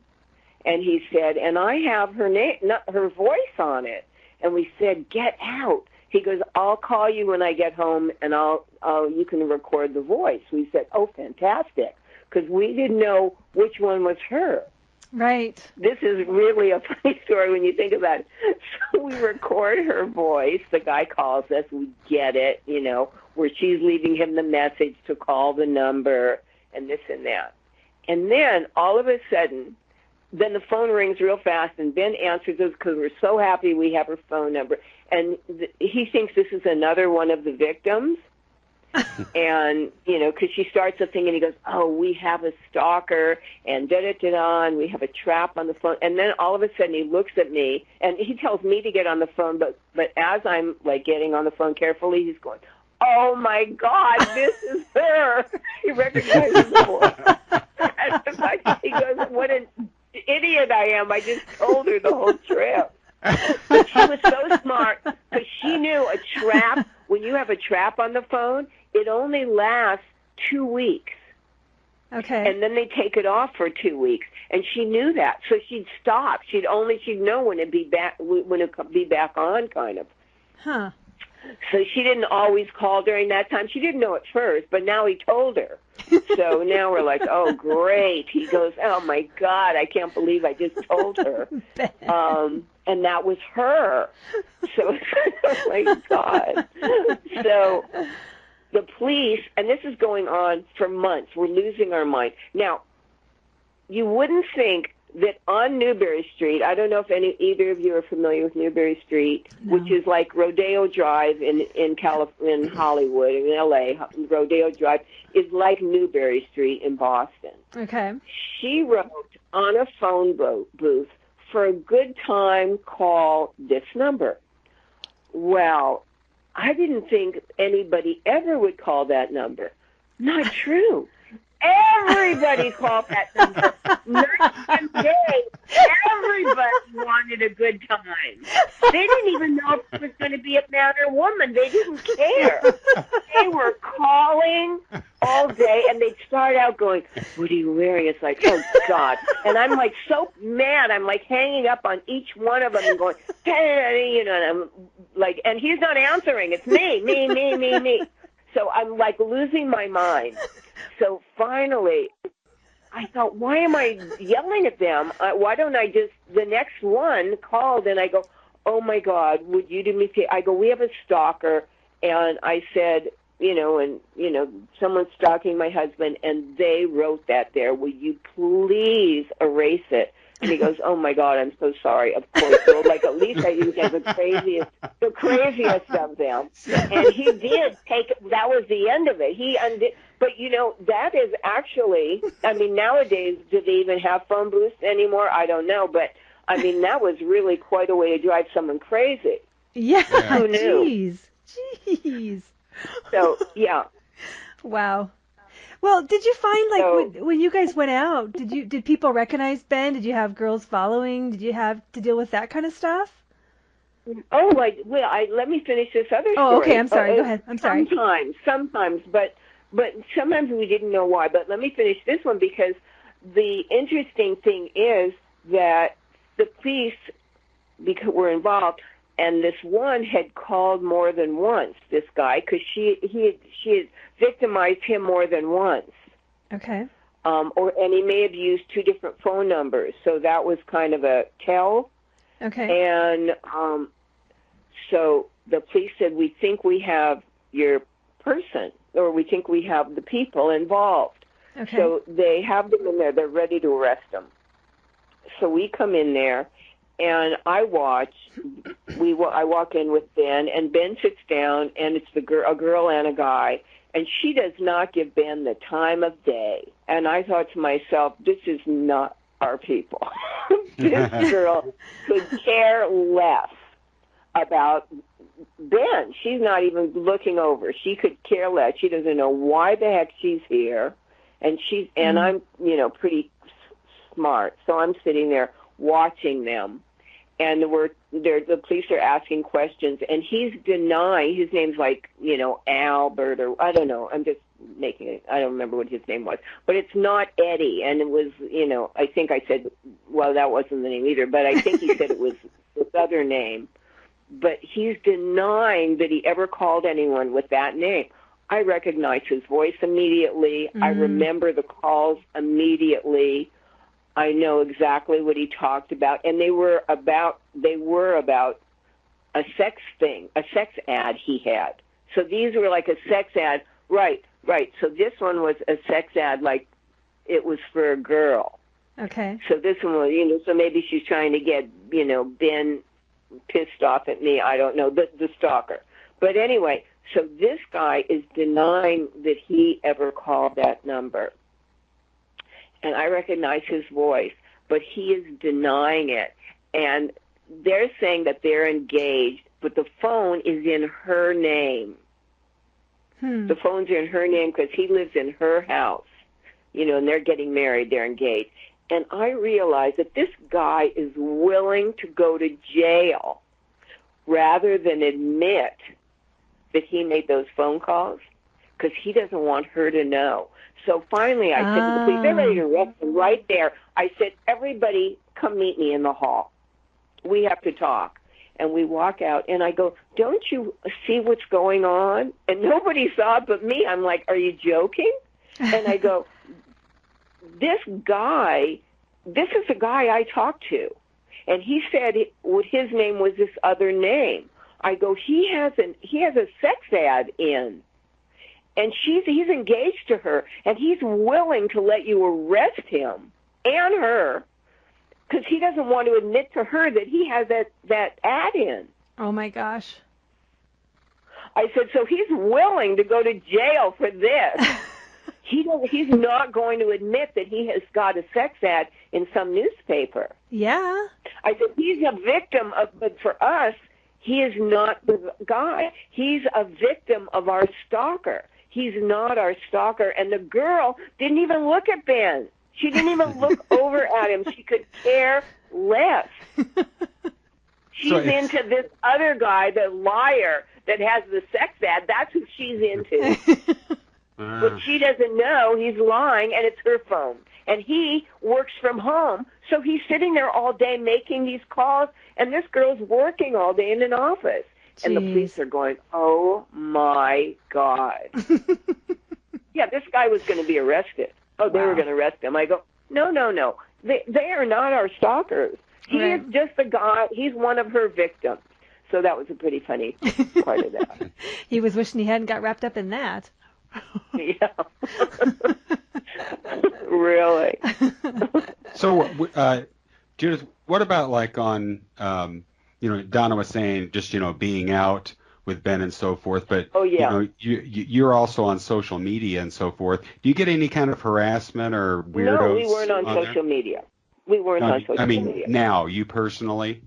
And he said, and I have her voice on it. And we said, get out. He goes, I'll call you when I get home, and you can record the voice. We said, oh, fantastic, because we didn't know which one was her. Right. This is really a funny story when you think about it. So we record her voice. The guy calls us. We get it, where she's leaving him the message to call the number and this and that. And then all of a sudden, then the phone rings real fast, and Ben answers us because we're so happy we have her phone number. And he thinks this is another one of the victims. And, because she starts the thing, and he goes, oh, we have a stalker, and da-da-da-da, and we have a trap on the phone. And then all of a sudden he looks at me, and he tells me to get on the phone, but as I'm, getting on the phone carefully, he's going, oh, my God, this is her. He recognizes the voice. And he goes, what an idiot I am. I just told her the whole trip. But she was so smart because she knew a trap, when you have a trap on the phone, it only lasts 2 weeks. Okay. And then they take it off for 2 weeks. And she knew that. So she'd stop. She'd know when it'd be back on, kind of. Huh. So she didn't always call during that time. She didn't know at first, but now he told her. So now we're like, oh, great. He goes, oh, my God, I can't believe I just told her. And that was her. So, oh, my God. So the police, and this is going on for months. We're losing our mind. Now, you wouldn't think that on Newberry Street, I don't know if either of you are familiar with Newberry Street, no. Which is like Rodeo Drive in Hollywood, in L.A. Rodeo Drive is like Newberry Street in Boston. Okay. She wrote on a phone booth, for a good time, call this number. Well, I didn't think anybody ever would call that number. Not true. Everybody called that number. Night and day, everybody wanted a good time. They didn't even know if it was going to be a man or woman. They didn't care. They were calling all day, and they'd start out going, what are you wearing? It's like, oh, God. And I'm like so mad. I'm like hanging up on each one of them and going, hey, and I'm like, and he's not answering. It's me. So I'm like losing my mind. So finally, I thought, why am I yelling at them? Why don't I just, the next one called, and I go, oh, my God, would you do me a favor? I go, we have a stalker, and I said, someone's stalking my husband, and they wrote that there. Will you please erase it? And he goes, oh, my God, I'm so sorry. Of course. So, at least I didn't get the craziest of them. And he did that was the end of it. He undid. But, that is actually, nowadays, do they even have phone booths anymore? I don't know. But, that was really quite a way to drive someone crazy. Yeah. Who knew? Jeez. So, yeah. Wow. Well, did you find, when you guys went out, did people recognize Ben? Did you have girls following? Did you have to deal with that kind of stuff? Oh, let me finish this other story. Oh, okay, I'm sorry. Go ahead. I'm sorry. Sometimes, but sometimes we didn't know why. But let me finish this one, because the interesting thing is that the police were involved, and this one had called more than once, this guy, because she had victimized him more than once. Okay. And he may have used 2 different phone numbers, so that was kind of a tell. Okay. And so the police said, we think we have your person, or we think we have the people involved. Okay. So they have them in there. They're ready to arrest them. So we come in there, and I watch. I walk in with Ben, and Ben sits down, and it's a girl and a guy, and she does not give Ben the time of day. And I thought to myself, this is not our people. This girl could care less about Ben. She's not even looking over. She could care less. She doesn't know why the heck she's here, and I'm pretty smart, so I'm sitting there watching them. and the police are asking questions, and he's denying. His name's like, Albert, or I don't know. I'm just making it. I don't remember what his name was, but it's not Eddie. And it was, I think I said, well, that wasn't the name either, but I think he said it was this other name. But he's denying that he ever called anyone with that name. I recognize his voice immediately. I remember the calls immediately. I know exactly what he talked about, and they were about a sex thing, a sex ad he had. So these were like a sex ad, right. So this one was a sex ad, like it was for a girl. Okay. So this one was, so maybe she's trying to get, Ben pissed off at me. I don't know, the stalker. But anyway, so this guy is denying that he ever called that number. And I recognize his voice, but he is denying it. And they're saying that they're engaged, but the phone is in her name. The phone's in her name because he lives in her house, and they're getting married, they're engaged. And I realize that this guy is willing to go to jail rather than admit that he made those phone calls because he doesn't want her to know. So finally I said to the police, they're ready to arrest him right there. I said, everybody come meet me in the hall. We have to talk. And we walk out, and I go, don't you see what's going on? And nobody saw it but me. I'm like, are you joking? And I go, this is the guy I talked to. And he said his name was this other name. I go, he has a sex ad in. And he's engaged to her, and he's willing to let you arrest him and her because he doesn't want to admit to her that he has that ad in. Oh, my gosh. I said, so he's willing to go to jail for this. He's not going to admit that he has got a sex ad in some newspaper. Yeah. I said, he's a victim but for us, he is not the guy. He's a victim of our stalker. He's not our stalker. And the girl didn't even look at Ben. She didn't even look over at him. She could care less. She's into this other guy, the liar that has the sex ad. That's who she's into. But she doesn't know he's lying, and it's her phone. And he works from home, so he's sitting there all day making these calls, and this girl's working all day in an office. Jeez. And the police are going, oh, my God. Yeah, this guy was going to be arrested. Oh, they were going to arrest him. I go, no. They are not our stalkers. He is just a guy. He's one of her victims. So that was a pretty funny part of that. He was wishing he hadn't got wrapped up in that. Yeah. Really. So, Judith, what about like on, Donna was saying just, being out with Ben and so forth, but you're also on social media and so forth. Do you get any kind of harassment or weirdos? No, we weren't on social media. We weren't on social media. Now, you personally?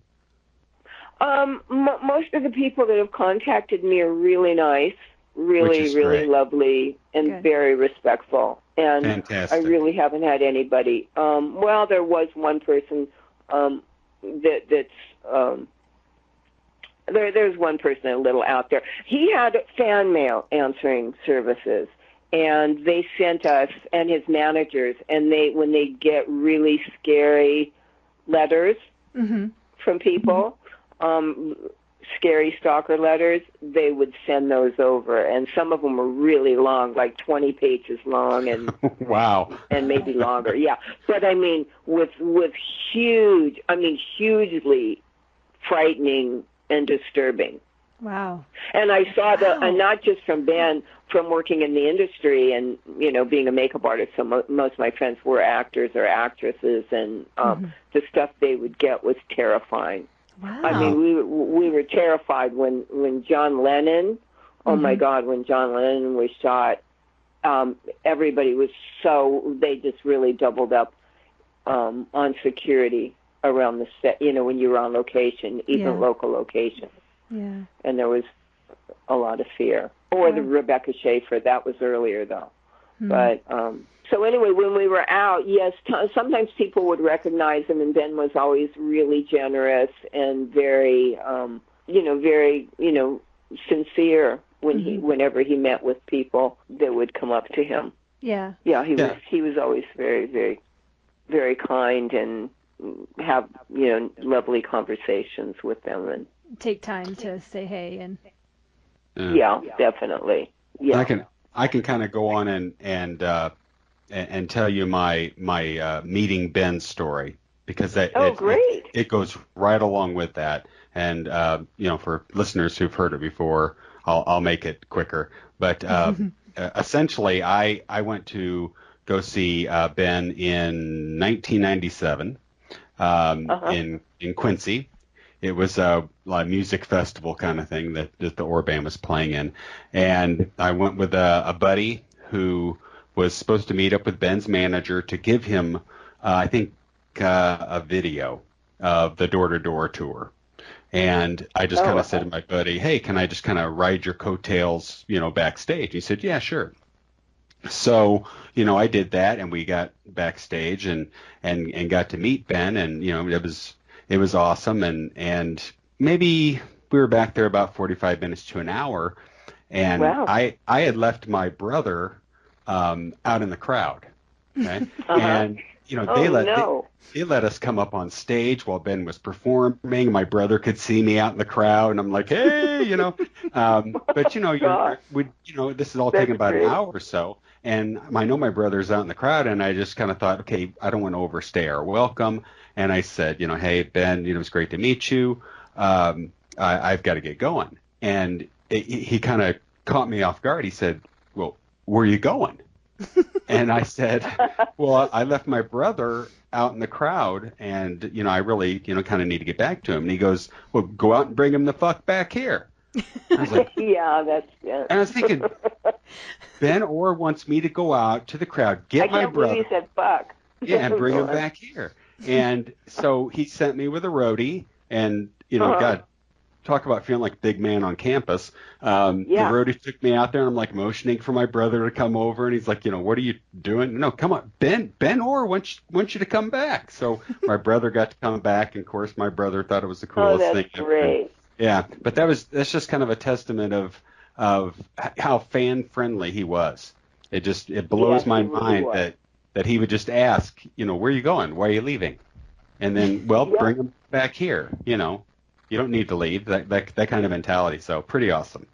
Most of the people that have contacted me are really nice, really lovely, and very respectful. And fantastic. I really haven't had anybody. Well, there was one person there's one person a little out there. He had fan mail answering services, and they sent us and his managers, and when they get really scary letters from people, scary stalker letters, they would send those over, and some of them were really long, like 20 pages long, and wow, and maybe longer. Yeah, but I mean, with hugely frightening and disturbing. Wow. And I saw and not just from Ben, from working in the industry and, being a makeup artist. So most of my friends were actors or actresses, and the stuff they would get was terrifying. Wow. I mean, we were terrified when John Lennon, oh my God, when John Lennon was shot, everybody was they just really doubled up on security around the set, when you were on location, even local location. Yeah. And there was a lot of fear. Or the Rebecca Schaefer, that was earlier though. But So anyway, when we were out, yes, sometimes people would recognize him, and Ben was always really generous and very, very, sincere whenever he met with people that would come up to him. Yeah. Yeah, he was always very, very, very kind and have, lovely conversations with them and take time to say hey and. Yeah, definitely. Yeah. I can kind of go on and tell you my meeting Ben story, because it goes right along with that. And for listeners who've heard it before, I'll make it quicker. But essentially, I went to go see Ben in 1997 in Quincy. It was a music festival kind of thing that the Orr band was playing in, and I went with a buddy who was supposed to meet up with Ben's manager to give him, I think, a video of the door-to-door tour. And I just kind of said to my buddy, hey, can I just kind of ride your coattails, backstage? He said, yeah, sure. So, I did that, and we got backstage and got to meet Ben, and, it was awesome. And maybe we were back there about 45 minutes to an hour, and I had left my brother out in the crowd. Okay? And, they let us come up on stage while Ben was performing. My brother could see me out in the crowd, and I'm like, hey, but this is all taking about an hour or so. And I know my brother's out in the crowd, and I just kind of thought, okay, I don't want to overstay our welcome. And I said, hey, Ben, it was great to meet you. I've got to get going. And he kind of caught me off guard. He said, well, where are you going? And I said, well, I left my brother out in the crowd, and, I really, kind of need to get back to him. And he goes, well, go out and bring him the fuck back here. I was like, yeah, that's it. And I was thinking, Ben Orr wants me to go out to the crowd, get my brother. I can't believe you said fuck. Yeah, and bring him back here. And so he sent me with a roadie, and, God, talk about feeling like a big man on campus. The roadie took me out there, and I'm like motioning for my brother to come over, and he's like, what are you doing? No, come on, Ben Orr wants you to come back. So my brother got to come back, and of course my brother thought it was the coolest thing ever. Great. Yeah, but that's just kind of a testament of how fan friendly he was. It blows my mind that he would just ask, where are you going? Why are you leaving? And then, bring him back here. You don't need to leave. That kind of mentality. So pretty awesome.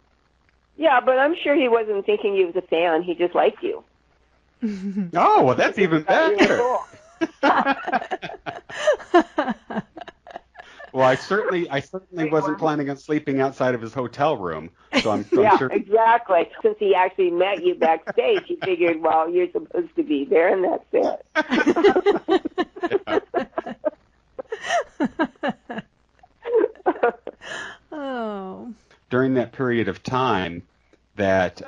Yeah, but I'm sure he wasn't thinking you was a fan. He just liked you. Oh, well, that's even better. Well, I certainly wasn't planning on sleeping outside of his hotel room. So I'm sure. Exactly. Since he actually met you backstage, he figured, well, you're supposed to be there, and that's it. Oh. During that period of time that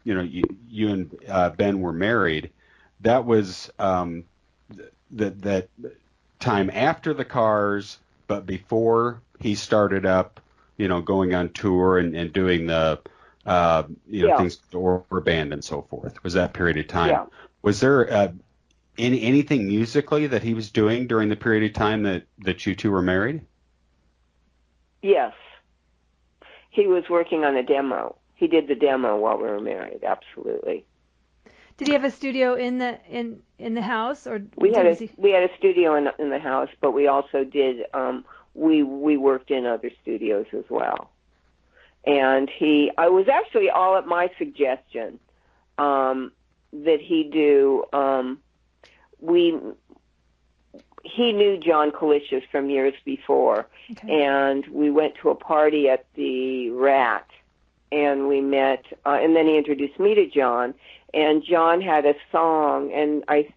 you and Ben were married, that was that time after the Cars, but before he started up, going on tour and doing the things with the Orr band and so forth. Was that period of time? Yeah. Was there anything musically that he was doing during the period of time that you two were married? Yes. He was working on a demo. He did the demo while we were married, absolutely. Did he have a studio in the house, or we had a studio in the house, but we also did we worked in other studios as well. And I was actually all at my suggestion that he do. He knew John Kalishas from years before, and we went to a party at the Rat, and we met, and then he introduced me to John, and John had a song, and I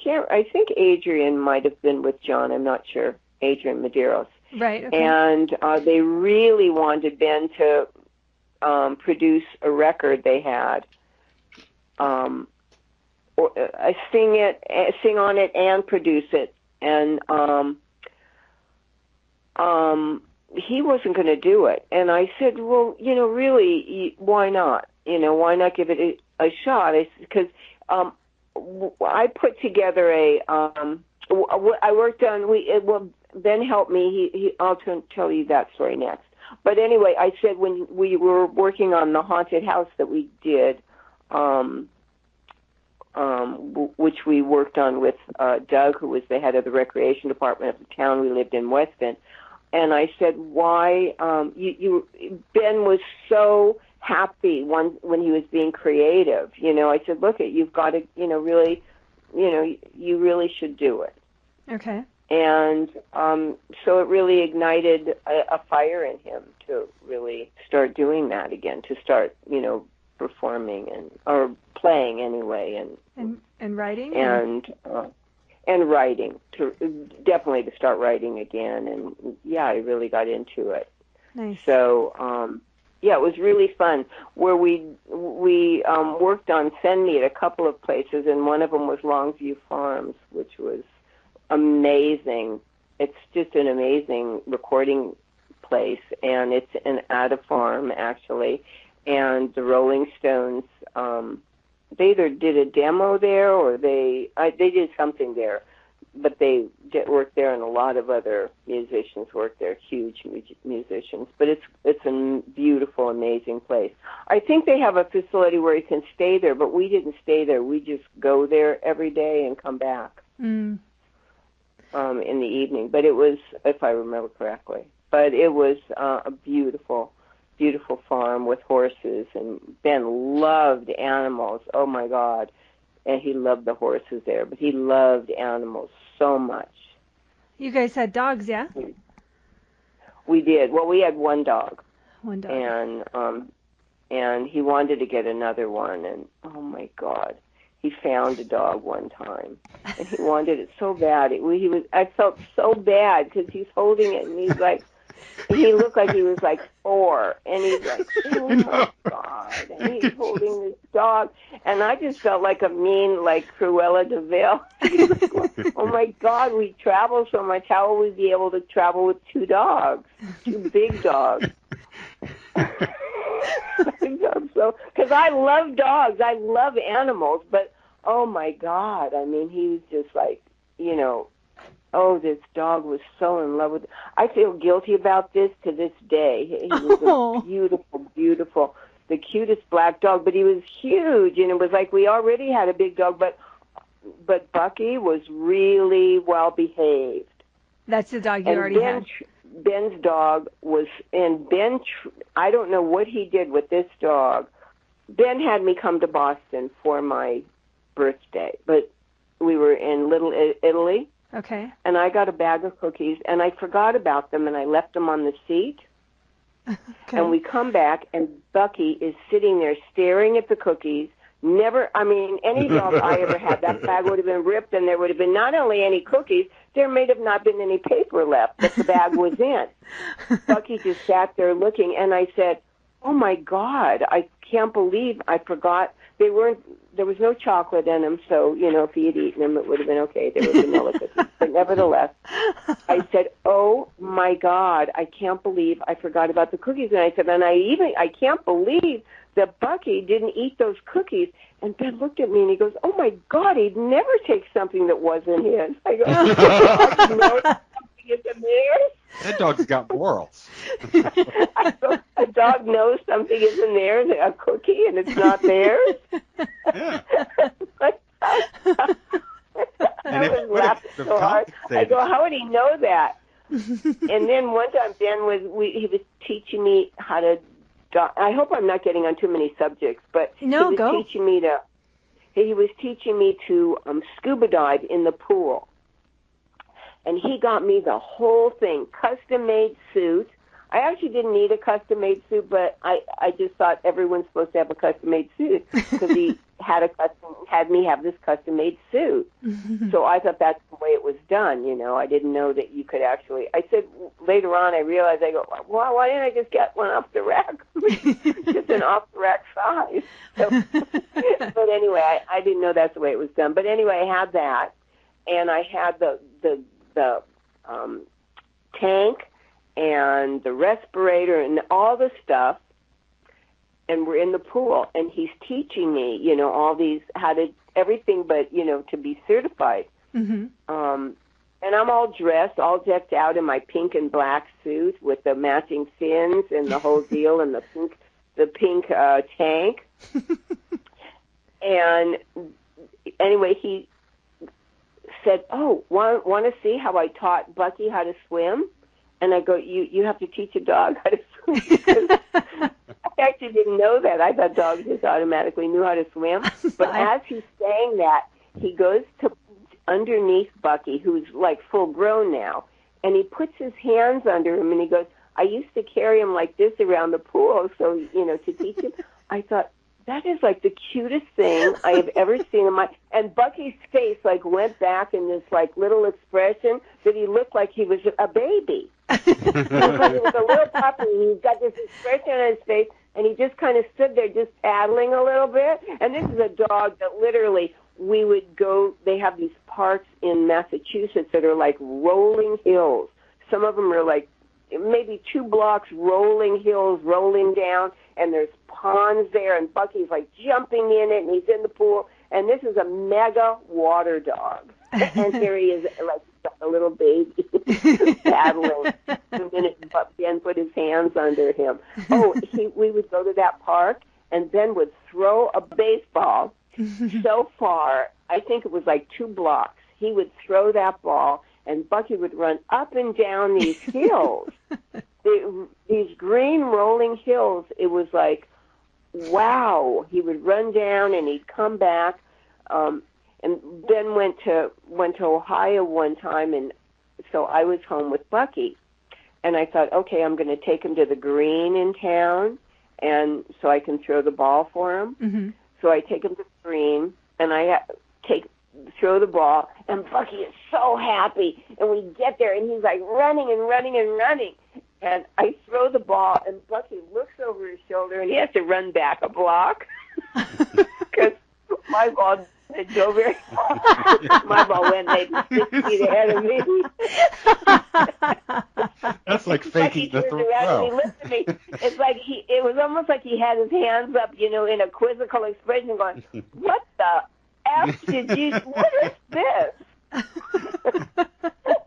think Adrian might have been with John, I'm not sure, Adrian Medeiros. Right, okay. And they really wanted Ben to produce a record they had. I sing on it and produce it. And he wasn't going to do it. And I said, well, really, why not? Why not give it a shot? Because I put together I worked on, Ben helped me. I'll tell you that story next. But anyway, I said when we were working on the haunted house that we did, which we worked on with Doug, who was the head of the recreation department of the town we lived in, West Bend. And I said, why, Ben was so happy when he was being creative. I said, look, you've got to, really, you really should do it. Okay. And so it really ignited a fire in him to really start doing that again, to start, performing or playing anyway, and writing and writing, definitely to start writing again. And I really got into it. Nice. So it was really fun. Where we worked on Send Me at a couple of places, and one of them was Longview Farms, which was amazing. It's just an amazing recording place, and it's at a farm actually. And the Rolling Stones, they either did a demo there or they did something there, but they worked there, and a lot of other musicians worked there, huge musicians. But it's a beautiful, amazing place. I think they have a facility where you can stay there, but we didn't stay there. We just go there every day and come back in the evening. But it was, if I remember correctly, it was a beautiful farm with horses, and Ben loved animals. Oh my God. And he loved the horses there, but he loved animals so much. You guys had dogs, yeah? We did. Well, we had one dog. One dog. And he wanted to get another one, and oh my God. He found a dog one time, and he wanted it so bad. I felt so bad because he's holding it, and he's like, he looked like he was like 4, and he's like, oh my God, and he's holding this dog, and I just felt like a mean, like Cruella de Vil. Oh my God, we travel so much. How will we be able to travel with 2 dogs, 2 big dogs? Because I love dogs, I love animals, but oh my God, I mean, he was just like, this dog was so in love with it. I feel guilty about this to this day. He was a beautiful, the cutest black dog, but he was huge, and it was like we already had a big dog, but Bucky was really well behaved. That's the dog you already had. Ben's dog was, and Ben, I don't know what he did with this dog. Ben had me come to Boston for my birthday, but we were in Little Italy. Okay. And I got a bag of cookies, and I forgot about them, and I left them on the seat. Okay. And we come back, and Bucky is sitting there staring at the cookies. Any dog I ever had, that bag would have been ripped, and there would have been not only any cookies, there may have not been any paper left that the bag was in. Bucky just sat there looking, and I said, oh, my God, I can't believe I forgot. There was no chocolate in them, so, if he had eaten them, it would have been okay. They were vanilla cookies. But nevertheless, I said, oh, my God, I can't believe I forgot about the cookies. And I said, I can't believe that Bucky didn't eat those cookies. And Ben looked at me, and he goes, oh, my God, he'd never take something that wasn't his. I go, oh, no, something isn't theirs. That dog's got morals. I go, a dog knows something isn't theirs, a cookie, and it's not theirs? Yeah. I was laughing so hard. I go, how would he know that? And then one time Ben he was teaching me how to, I hope I'm not getting on too many subjects, but he was teaching me to scuba dive in the pool. And he got me the whole thing, custom-made suit. I actually didn't need a custom-made suit, but I just thought everyone's supposed to have a custom-made suit because he had me have this custom-made suit. So I thought that's the way it was done, I didn't know that you could actually. I said later on, I realized, I go, well, why didn't I just get one off the rack? Just an off-the-rack size. So, but anyway, I didn't know that's the way it was done. But anyway, I had that, and I had the tank and the respirator and all the stuff, and we're in the pool, and he's teaching me, all these, how to everything but, to be certified. Mm-hmm. And I'm all dressed, all decked out in my pink and black suit with the matching fins and the whole deal and the pink tank. And anyway, he said, "Oh, want to see how I taught Bucky how to swim?" And I go, "You have to teach a dog how to swim." I actually didn't know that. I thought dogs just automatically knew how to swim. But as he's saying that, he goes to underneath Bucky, who's like full grown now, and he puts his hands under him and he goes, "I used to carry him like this around the pool, so, to teach him." I thought, that is like the cutest thing I have ever seen in my, and Bucky's face like went back in this like little expression that he looked like he was a baby. He was a little puppy. He's got this expression on his face, and he just kind of stood there just paddling a little bit. And this is a dog that literally, we would go, they have these parks in Massachusetts that are like rolling hills. Some of them are like maybe 2 blocks rolling hills rolling down, and there's ponds there, and Bucky's like jumping in it, and he's in the pool. And this is a mega water dog. And here he is like a little baby paddling. The minute Ben put his hands under him. We would go to that park, and Ben would throw a baseball so far, I think it was like 2 blocks. He would throw that ball, and Bucky would run up and down these hills, these green rolling hills. It was like, wow. He would run down, and he'd come back. And Ben went to Ohio one time, and so I was home with Bucky. And I thought, okay, I'm going to take him to the green in town, and so I can throw the ball for him. Mm-hmm. So I take him to the green, and I throw the ball, and Bucky is so happy. And we get there, and he's like running and running and running. And I throw the ball, and Bucky looks over his shoulder, and he has to run back a block because my ball didn't go very far. My ball went maybe 6 feet ahead of me. That's like faking the throw. He looked at me. It's like it was almost like he had his hands up, in a quizzical expression, going, "What the F did you? What is this?"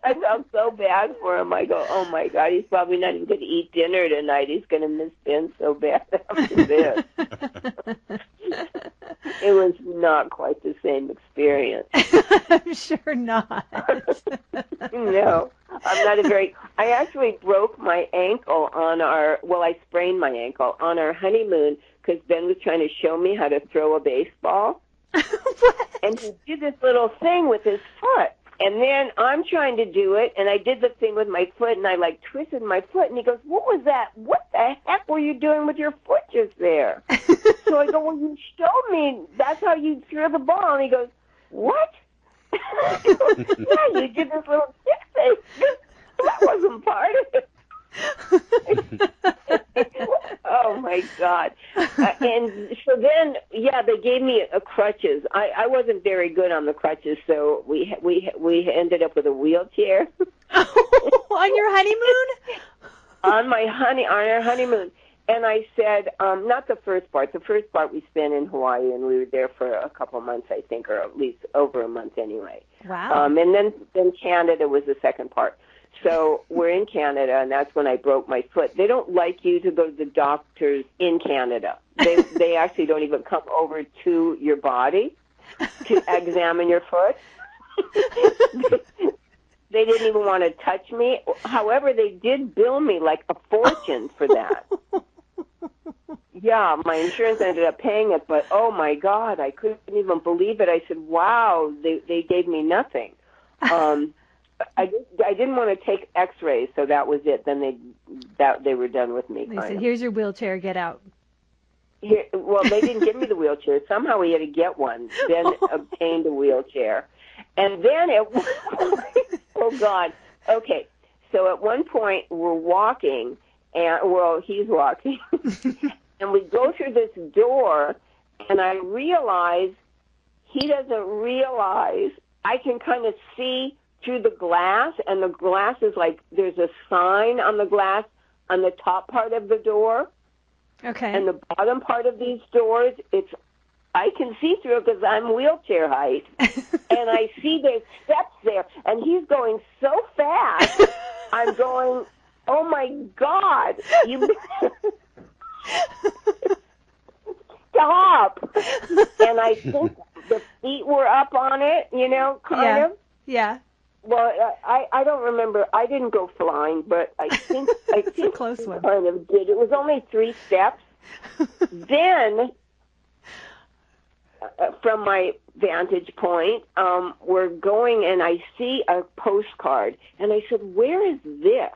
I felt so bad for him. I go, "Oh my God, he's probably not even going to eat dinner tonight. He's going to miss Ben so bad after this." It was not quite the same experience. I'm sure not. No, I'm not I actually broke my ankle I sprained my ankle on our honeymoon because Ben was trying to show me how to throw a baseball. What? And he did this little thing with his foot. And then I'm trying to do it, and I did the thing with my foot, and I like twisted my foot, and he goes, "What was that? What the heck were you doing with your foot just there?" So I go, "Well, you showed me that's how you threw the ball." And he goes, "What?" I go, "Yeah, you did this little stick thing. That wasn't part of it." Oh my God. And so then, they gave me crutches. I wasn't very good on the crutches, so we ended up with a wheelchair. On your honeymoon? On our honeymoon. And I said, not the first part. The first part we spent in Hawaii, and we were there for a couple months, I think, or at least over a month anyway. Wow. And then Canada was the second part. So we're in Canada, and that's when I broke my foot. They don't like you to go to the doctors in Canada. They actually don't even come over to your body to examine your foot. They didn't even want to touch me. However, they did bill me like a fortune for that. Yeah, my insurance ended up paying it, but oh my God, I couldn't even believe it. I said, wow, they gave me nothing. I didn't want to take X-rays, so that was it. Then they were done with me. They said, "Here's your wheelchair. Get out." Well, they didn't give me the wheelchair. Somehow we had to get one. Then obtained a wheelchair, and then oh God. Okay, so at one point we're walking, and he's walking, and we go through this door, and I realize he doesn't realize I can kind of see through the glass, and the glass is like there's a sign on the glass on the top part of the door. Okay. And the bottom part of these doors, it's I can see through it because I'm wheelchair height, and I see there's steps there, and he's going so fast. I'm going, oh my God, you stop! And I think the feet were up on it, kind of. Yeah. Well, I don't remember. I didn't go flying, but I think It's a close one. Kind of did. It was only 3 steps. Then, from my vantage point, we're going, and I see a postcard, and I said, "Where is this?"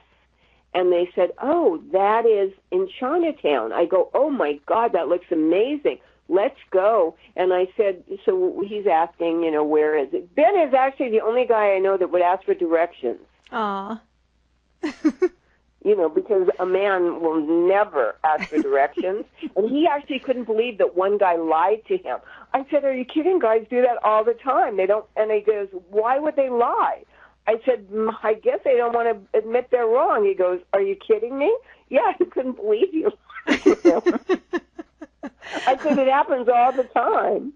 And they said, "Oh, that is in Chinatown." I go, "Oh my God, that looks amazing. Let's go." And I said, so he's asking, where is it? Ben is actually the only guy I know that would ask for directions. Aw. Because a man will never ask for directions. And he actually couldn't believe that one guy lied to him. I said, "Are you kidding? Guys do that all the time. They don't." And he goes, "Why would they lie?" I said, "I guess they don't want to admit they're wrong." He goes, "Are you kidding me?" "Yeah, he couldn't believe you." I said, "It happens all the time."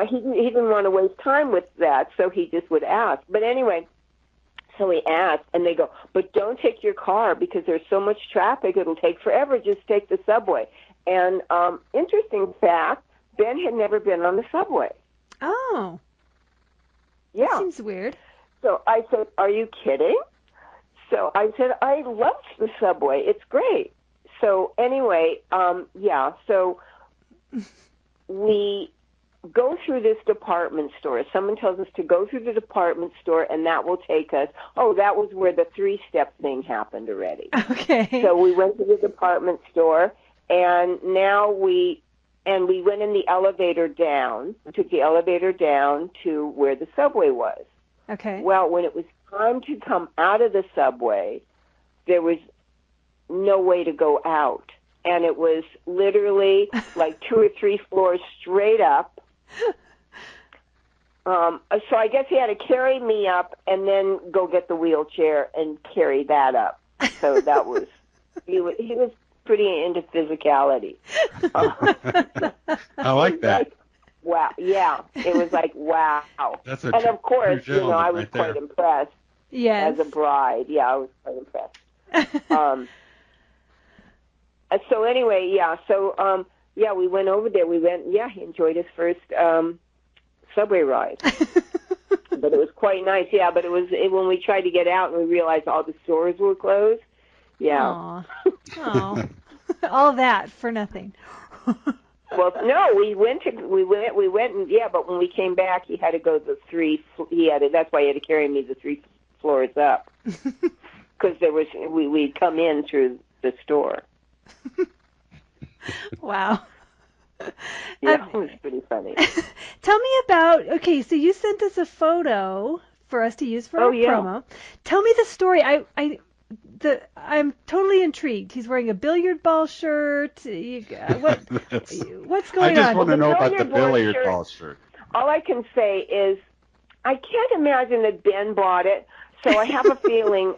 He didn't want to waste time with that, so he just would ask. But anyway, so he asked, and they go, "But don't take your car because there's so much traffic, it'll take forever. Just take the subway." And interesting fact, Ben had never been on the subway. Oh. Yeah. That seems weird. So I said, "Are you kidding?" So I said, "I love the subway. It's great." So anyway, so we go through this department store. Someone tells us to go through the department store, and that will take us. Oh, that was where the 3-step thing happened already. Okay. So we went to the department store, and now we went in the elevator down. We took the elevator down to where the subway was. Okay. Well, when it was time to come out of the subway, there was no way to go out. And it was literally like 2 or 3 floors straight up. So I guess he had to carry me up and then go get the wheelchair and carry that up. So that was, he was pretty into physicality. I like that. Wow. Yeah. It was like, wow. That's a and of course, true I was right there. quite impressed. Yes. As a bride. Yeah, I was quite impressed. So anyway, we went over there. He enjoyed his first subway ride. But it was quite nice, but when we tried to get out and we realized all the stores were closed. Yeah. Aww. All that for nothing. Well, no, we went, and but when we came back, he had to go that's why he had to carry me the 3 floors up. Because we'd come in through the store. Wow. Yeah, it was pretty funny. Tell me about, so you sent us a photo for us to use for our promo. Tell me the story. I'm totally intrigued. He's wearing a billiard ball shirt. What's going on? I just want to know about the billiard ball shirt. All I can say is I can't imagine that Ben bought it, so I have a feeling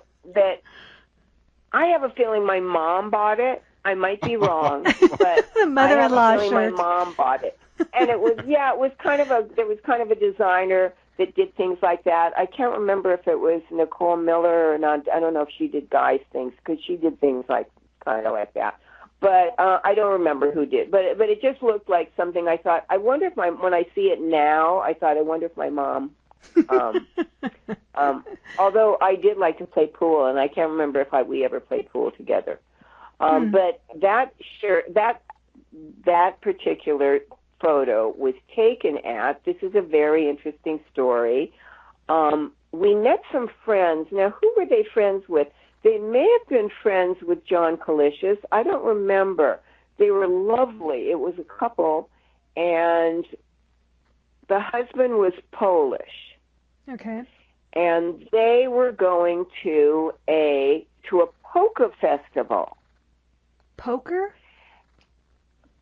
my mom bought it. I might be wrong, but the mother-in-law shirt. My mom bought it, and it was there was kind of a designer that did things like that. I can't remember if it was Nicole Miller or not. I don't know if she did guys things because she did things kind of like that. But I don't remember who did. But it just looked like something. I thought, I wonder if when I see it now, I wonder if my mom. Although I did like to play pool, and I can't remember if we ever played pool together. But that particular photo was taken at, this is a very interesting story. We met some friends. Now, who were they friends with? They may have been friends with John Kalishus. I don't remember. They were lovely. It was a couple, and the husband was Polish. Okay. And they were going to a polka festival. Poker?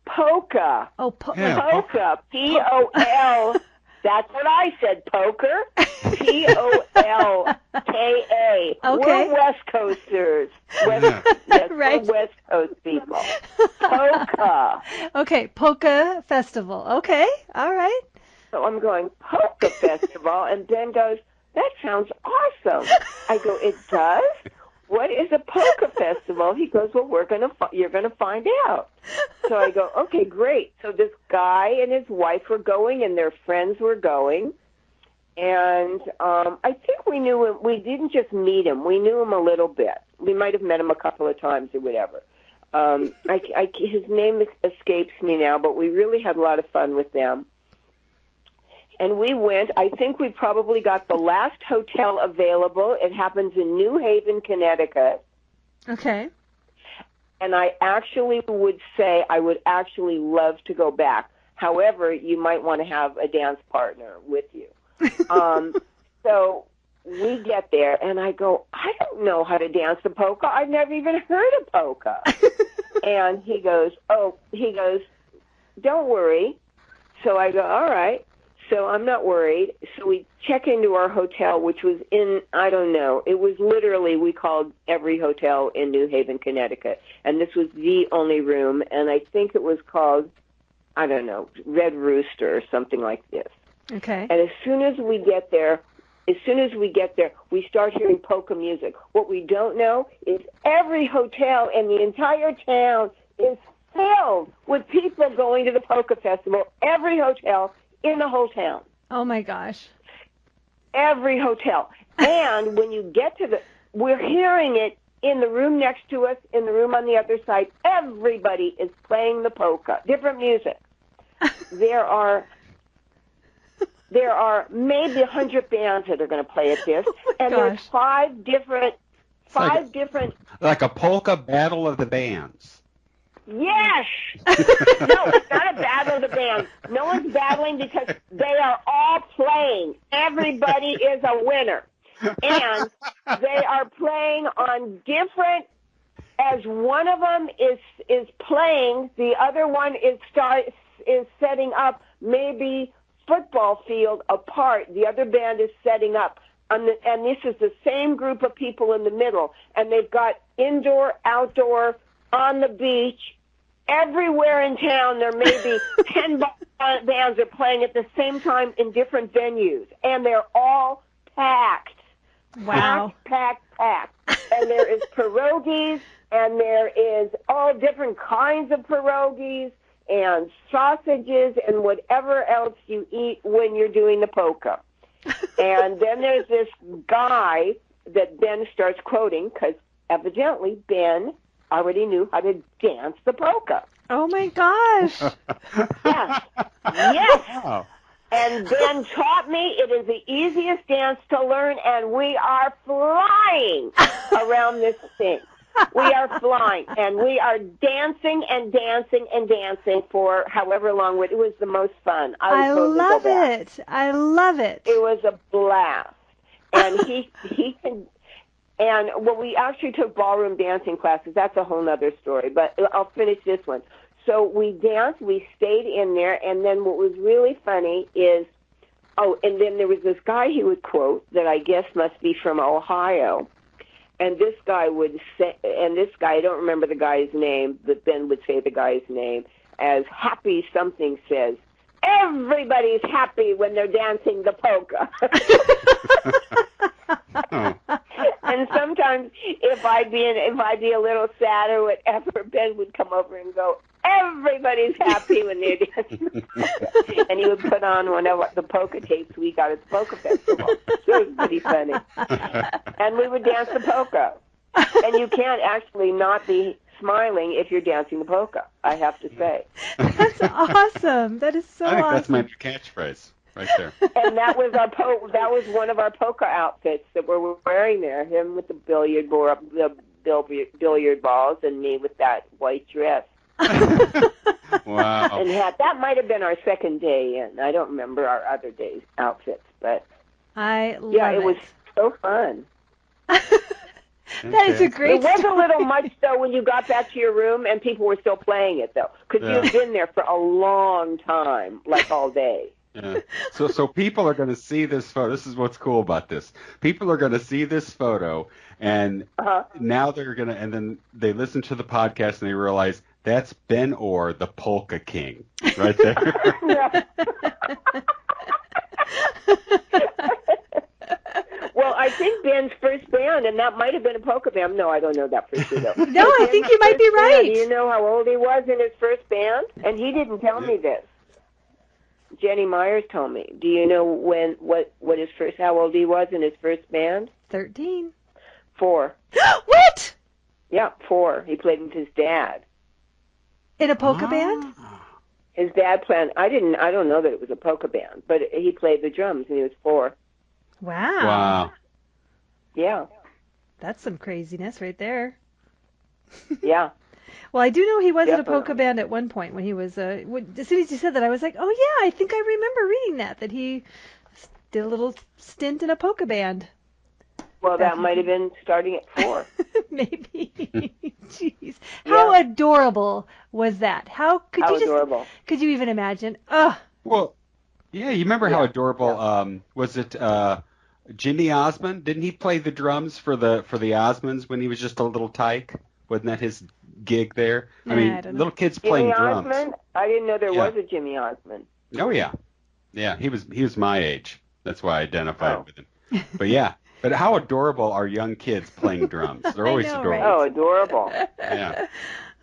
Polka. Oh, polka. P-O-L-K-A. That's what I said, poker. Polka. Okay. We're West Coasters. Yes, Right. We're West Coast people. Polka. Okay, polka festival. Okay, all right. So I'm going, polka festival, and Ben goes, that sounds awesome. I go, it does? What is a polka festival? He goes, well, you're gonna find out. So I go, okay, great. So this guy and his wife were going, and their friends were going, and I think we knew him. We didn't just meet him; we knew him a little bit. We might have met him a couple of times or whatever. His name escapes me now, but we really had a lot of fun with them. And we went, I think we probably got the last hotel available. It happens in New Haven, Connecticut. Okay. And I actually would say I would actually love to go back. However, you might want to have a dance partner with you. So we get there, and I go, I don't know how to dance the polka. I've never even heard of polka. And he goes, don't worry. So I go, all right. So I'm not worried. So we check into our hotel, which was in, I don't know, it was literally, we called every hotel in New Haven, Connecticut. And this was the only room, and I think it was called, I don't know, Red Rooster or something like this. Okay. And as soon as we get there, we start hearing polka music. What we don't know is every hotel in the entire town is filled with people going to the polka festival. Every hotel in the whole town. Oh my gosh. Every hotel. And when you get to we're hearing it in the room next to us, in the room on the other side. Everybody is playing the polka. Different music. There are maybe 100 bands that are going to play at this. And there's five different. Like a polka battle of the bands. Yes! No, it's not a battle of the bands. No one's battling because they are all playing. Everybody is a winner. And they are playing on different, as one of them is playing, the other one is setting up maybe football field apart. The other band is setting up. And this is the same group of people in the middle. And they've got indoor, outdoor, on the beach. Everywhere in town, there may be 10 bands are playing at the same time in different venues, and they're all packed. Wow. Packed. And there is pierogies, and there is all different kinds of pierogies, and sausages, and whatever else you eat when you're doing the polka. And then there's this guy that Ben starts quoting, because evidently Ben already knew how to dance the polka. Oh my gosh. Yes. Wow. And Ben taught me. It is the easiest dance to learn, and we are flying around this thing. We are flying, and we are dancing and dancing and dancing for however long. It was the most fun. I love it. I love it. It was a blast. And he can. And we actually took ballroom dancing classes. That's a whole other story, but I'll finish this one. So we danced, we stayed in there, and then what was really funny is, and then there was this guy he would quote that I guess must be from Ohio, and this guy would say, I don't remember the guy's name, but Ben would say the guy's name, as Happy Something says, everybody's happy when they're dancing the polka. Oh. And sometimes if I'd be a little sad or whatever, Ben would come over and go, everybody's happy when they're dancing. And he would put on one of the polka tapes we got at the polka festival. So it was pretty funny. And we would dance the polka. And you can't actually not be smiling if you're dancing the polka, I have to say. That's awesome. That is so awesome. I think that's my catchphrase. Right there. And that was one of our polka outfits that we're wearing there. Him with the billiard balls, and me with that white dress. Wow. And hat. That might have been our second day in. I don't remember our other day's outfits, but it was so fun. That is a great. It was a little much though when you got back to your room and people were still playing it though, because you've been there for a long time, like all day. Yeah. So people are going to see this photo. This is what's cool about this. People are going to see this photo, and now they're going to, and then they listen to the podcast and they realize that's Ben Orr, the Polka King, right there. Well, I think Ben's first band, and that might have been a polka band. No, I don't know that for sure, though. No, I think you might be right. Band, do you know how old he was in his first band? And he didn't tell me this. Jenny Myers told me. Do you know how old he was in his first band? 13. 4. What? Yeah, 4. He played with his dad. In a polka band? His dad played. I don't know that it was a polka band, but he played the drums, and he was 4. Wow. Yeah. That's some craziness right there. Yeah. Well, I do know he was in a Definitely. polka band at one point when he was, as soon as you said that, I was like, oh yeah, I think I remember reading that he did a little stint in a polka band. Well, that might have been starting at 4. Maybe. Jeez. How adorable was that? How adorable. Could you even imagine? Ugh. Well, yeah, you remember how adorable, was it, Jimmy Osmond? Didn't he play the drums for the Osmonds when he was just a little tyke? Wasn't that his gig there? I mean, little kids playing drums. Jimmy Osmond? I didn't know there was a Jimmy Osmond. Oh yeah, yeah. He was my age. That's why I identified with him. But yeah, but how adorable are young kids playing drums? They're always adorable. Right? Oh, adorable. Yeah.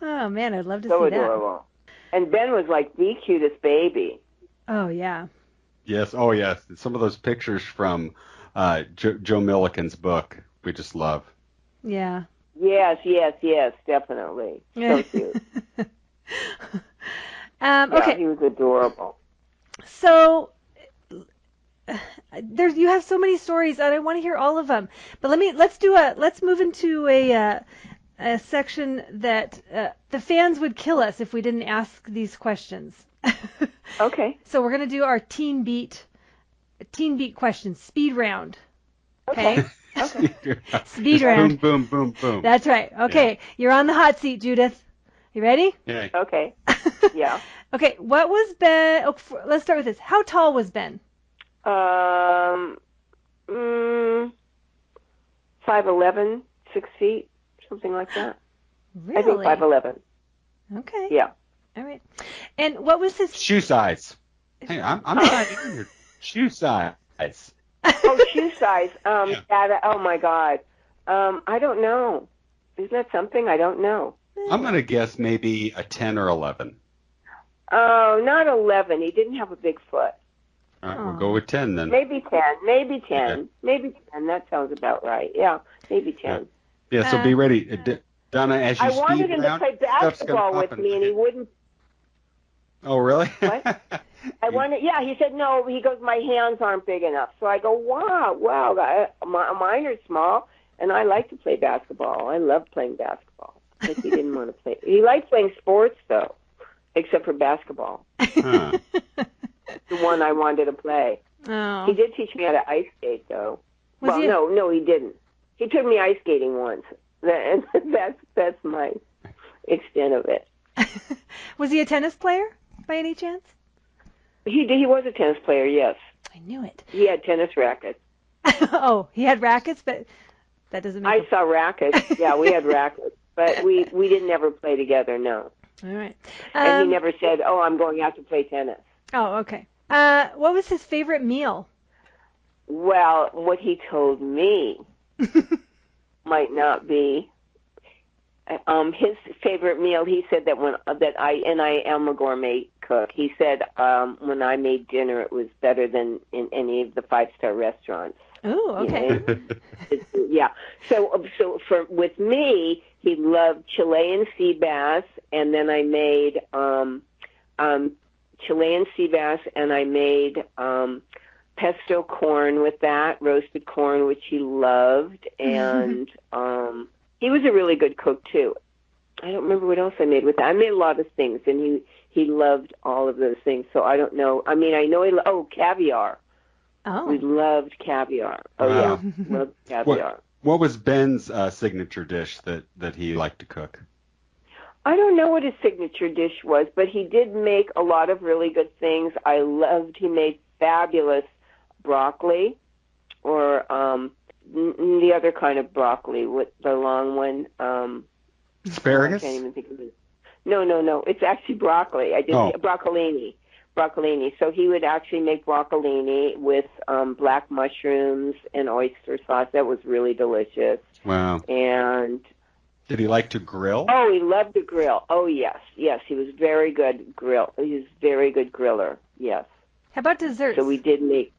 Oh man, I'd love to So see adorable. And Ben was like the cutest baby. that. Oh yeah. Yes. Oh yes. Some of those pictures from Joe Milliken's book we just love. Yeah. Yes, definitely. So cute. Okay. Yeah, he was adorable. So you have so many stories, and I want to hear all of them. But let's move into a section that the fans would kill us if we didn't ask these questions. Okay. So we're gonna do our teen beat questions, speed round. Okay. Speed round. Boom, boom, boom, boom. That's right. Okay, yeah. You're on the hot seat, Judith. You ready? Yeah. Okay. Yeah. Okay. What was Ben? Oh, let's start with this. How tall was Ben? 5'11", 6 feet, something like that. Really? I think 5'11". Okay. Yeah. All right. And what was his shoe size? Hey, I'm not in here. Shoe size. Oh, shoe size. Oh my God. I don't know. Isn't that something? I don't know. I'm gonna guess maybe a 10 or 11. Oh, not 11. He didn't have a big foot. All right, we'll go with 10 then. Maybe 10. Maybe 10. Okay. Maybe 10. That sounds about right. Yeah, maybe 10. Yeah. So be ready, Donna. As you I wanted him to round, play basketball with me, and he wouldn't. Oh, really? What? Yeah, he said no. He goes, my hands aren't big enough. So I go, wow, mine are small, and I like to play basketball. I love playing basketball. But he didn't want to play. He liked playing sports, though, except for basketball. Huh. The one I wanted to play. Oh. He did teach me how to ice skate, though. Was he no, he didn't. He took me ice skating once, and that's my extent of it. Was he a tennis player by any chance? He was a tennis player, yes. I knew it. He had tennis rackets. Oh, he had rackets, but that doesn't make I saw rackets. Yeah, we had rackets. But we didn't ever play together, no. All right. And he never said, oh, I'm going out to play tennis. Oh, okay. What was his favorite meal? Well, what he told me might not be. His favorite meal, he said that I am a gourmet cook. He said when I made dinner, it was better than in any of the 5-star restaurants. Oh, okay. You know? Yeah. So with me, he loved Chilean sea bass, and then I made Chilean sea bass, and I made pesto corn with that, roasted corn, which he loved, and he was a really good cook too. I don't remember what else I made with that. I made a lot of things, and he loved all of those things. So I don't know. I mean, I know caviar. Oh. We loved caviar. Oh Wow. yeah, loved caviar. What was Ben's signature dish that he liked to cook? I don't know what his signature dish was, but he did make a lot of really good things. He made fabulous broccoli, or the other kind of broccoli, with the long one. Asparagus? I can't even think of it. No. It's actually broccoli. I did broccolini. So he would actually make broccolini with black mushrooms and oyster sauce. That was really delicious. Wow. And did he like to grill? Oh, he loved to grill. Oh, yes. He was very good He was very good griller. Yes. How about desserts? So we did make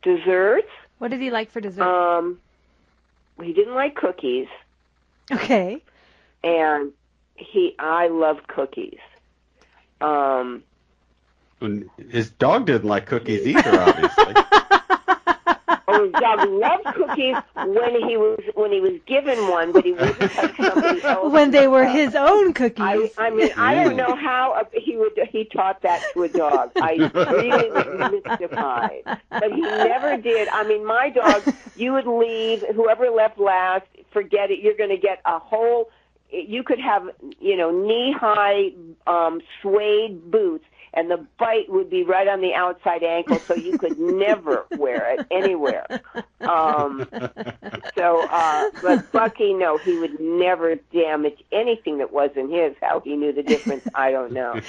desserts. What did he like for dessert? He didn't like cookies. Okay. And I love cookies. His dog didn't like cookies either, obviously. Oh, his dog loved cookies when he was given one, but he wouldn't touch somebody else. When they were his own cookies. I mean, I don't know how he taught that to a dog. I really was mystified, but he never did. I mean, my dog, you would leave, whoever left last, forget it. You're going to get a whole. You could have, knee-high suede boots, and the bite would be right on the outside ankle, so you could never wear it anywhere. But Bucky, no, he would never damage anything that wasn't his. How he knew the difference, I don't know.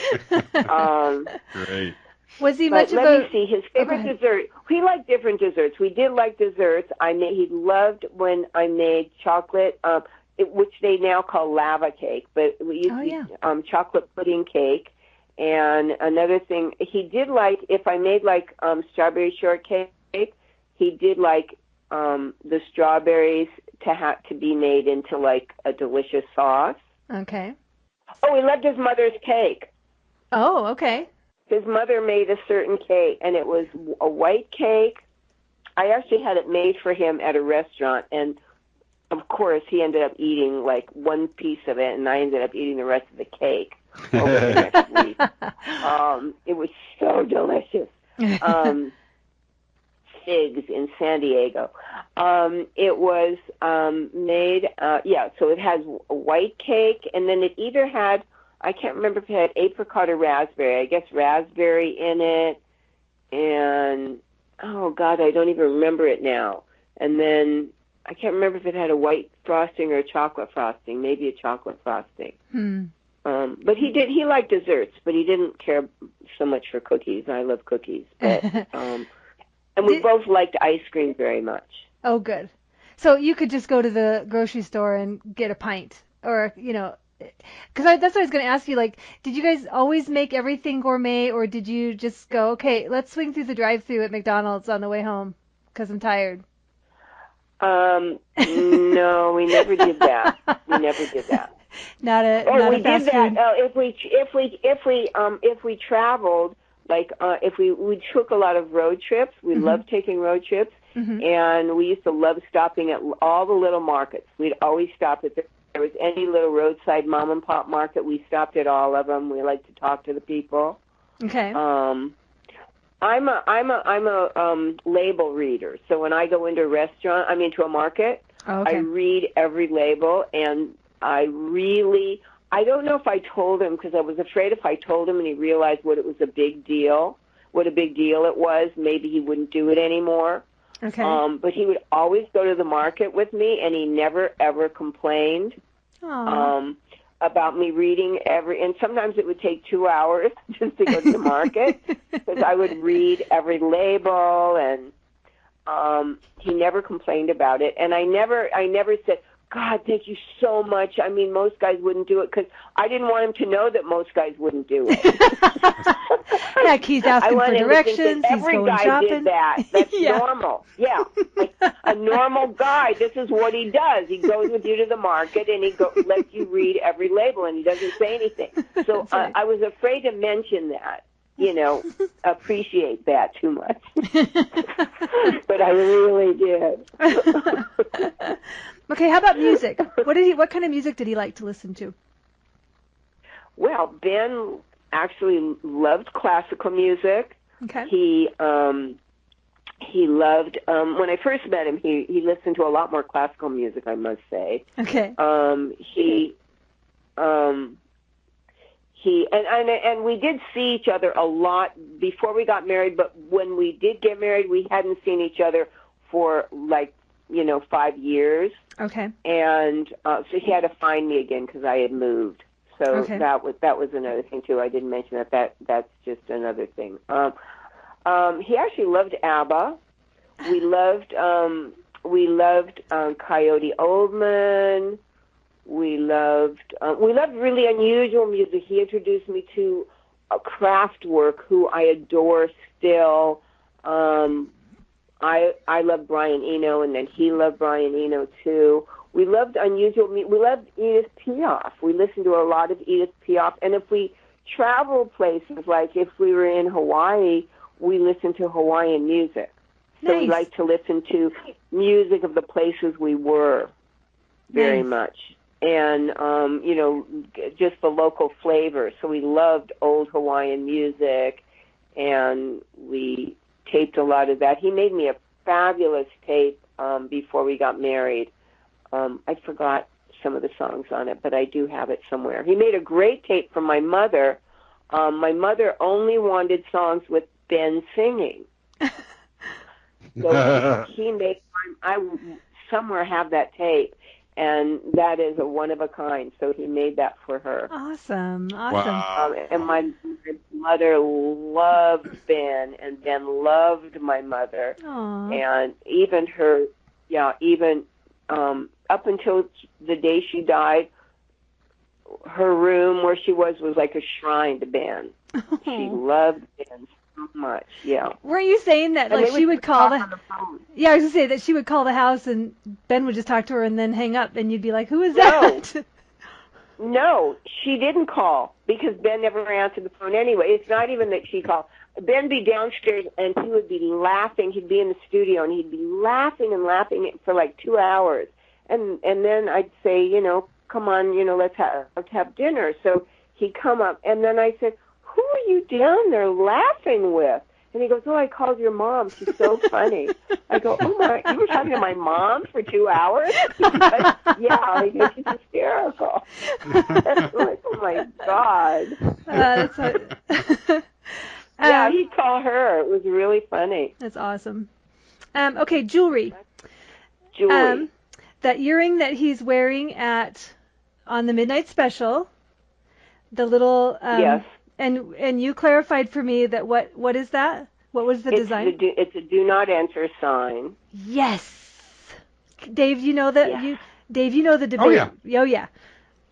Great. Was he much of a... Let me see, his favorite dessert. He liked different desserts. We did like desserts. He loved when I made chocolate, which they now call lava cake, but we used to chocolate pudding cake. And another thing, he did like, if I made like strawberry shortcake, he did like the strawberries to be made into like a delicious sauce. Okay. Oh, he loved his mother's cake. Oh, okay. His mother made a certain cake, and it was a white cake. I actually had it made for him at a restaurant, and of course he ended up eating like one piece of it, and I ended up eating the rest of the cake over the next week. It was so delicious. Figs in San Diego. It was made, so it has a white cake, and then it either had, I can't remember if it had apricot or raspberry. I guess raspberry in it, and, oh, God, I don't even remember it now. And then I can't remember if it had a white frosting or a chocolate frosting, maybe a chocolate frosting. But he liked desserts, but he didn't care so much for cookies. I love cookies. But, and we both liked ice cream very much. Oh, good. So you could just go to the grocery store and get a pint, or, because that's what I was going to ask you, like, did you guys always make everything gourmet, or did you just go, okay, let's swing through the drive-thru at McDonald's on the way home because I'm tired? No, we never did that. Not a fast food. If we traveled, like if we took a lot of road trips, we loved taking road trips, and we used to love stopping at all the little markets. We'd always stop at there was any little roadside mom and pop market. We stopped at all of them. We liked to talk to the people. Okay. I'm a label reader. So when I go into to a market, I read every label, and I don't know if I told him, because I was afraid if I told him and he realized what a big deal it was, maybe he wouldn't do it anymore. Okay. But he would always go to the market with me, and he never, ever complained about me reading and sometimes it would take 2 hours just to go to the market, because I would read every label, and he never complained about it. And I never said, God, thank you so much. I mean, most guys wouldn't do it, because I didn't want him to know that most guys wouldn't do it. Like he's asking for directions, he's every going guy shopping. did that. That's normal. Yeah. Like a normal guy, this is what he does. He goes with you to the market, and he lets you read every label, and he doesn't say anything. So right. I was afraid to mention that. Appreciate that too much. But I really did. Okay, how about music? What kind of music did he like to listen to? Well, Ben actually loved classical music. Okay. He loved when I first met him, he listened to a lot more classical music, and we did see each other a lot before we got married, but when we did get married, we hadn't seen each other for 5 years. Okay. And so he had to find me again because I had moved. So Okay. that was another thing too. I didn't mention that. That's just another thing. He actually loved ABBA. We loved Coyote Oldman. We loved really unusual music. He introduced me to Kraftwerk, who I adore still. I love Brian Eno, and then he loved Brian Eno too. We loved unusual music. We loved Edith Piaf. We listened to a lot of Edith Piaf. And if we traveled places, like if we were in Hawaii, we listened to Hawaiian music. So Nice. we like to listen to music of the places we were very much. And, just the local flavor. So we loved old Hawaiian music, and we taped a lot of that. He made me a fabulous tape before we got married. I forgot some of the songs on it, but I do have it somewhere. He made a great tape for my mother. My mother only wanted songs with Ben singing. So he made, I somewhere have that tape, and that is a one of a kind. So he made that for her. Awesome. Wow. And my mother loved Ben, and Ben loved my mother. Aww. And even her, up until the day she died, her room where she was like a shrine to Ben. She loved Ben so much. Yeah. Weren't you saying that And like they she would call talk on the phone. Yeah, I was gonna say that she would call the house and Ben would just talk to her and then hang up, and you'd be like, "Who is that?" No, she didn't call because Ben never answered the phone anyway. It's not even that she called. Ben be downstairs and he would be laughing. He'd be in the studio and he'd be laughing and laughing for like 2 hours. And then I'd say, come on, let's have dinner. So he'd come up, and then I said, "Who are you down there laughing with?" And he goes, "Oh, I called your mom. She's so funny." I go, "Oh my, you were talking to my mom for 2 hours?" Goes, yeah, he goes, "She's hysterical." I'm like, oh my God. That's Yeah, he'd call her. It was really funny. That's awesome. Okay, jewelry. Jewelry. That earring that he's wearing on the Midnight Special, the little Yes. And you clarified for me that what is that? What was the design? It's a do not enter sign. Yes. Dave, you know that Yeah. Dave, you know the debate. Oh, yeah. Oh yeah.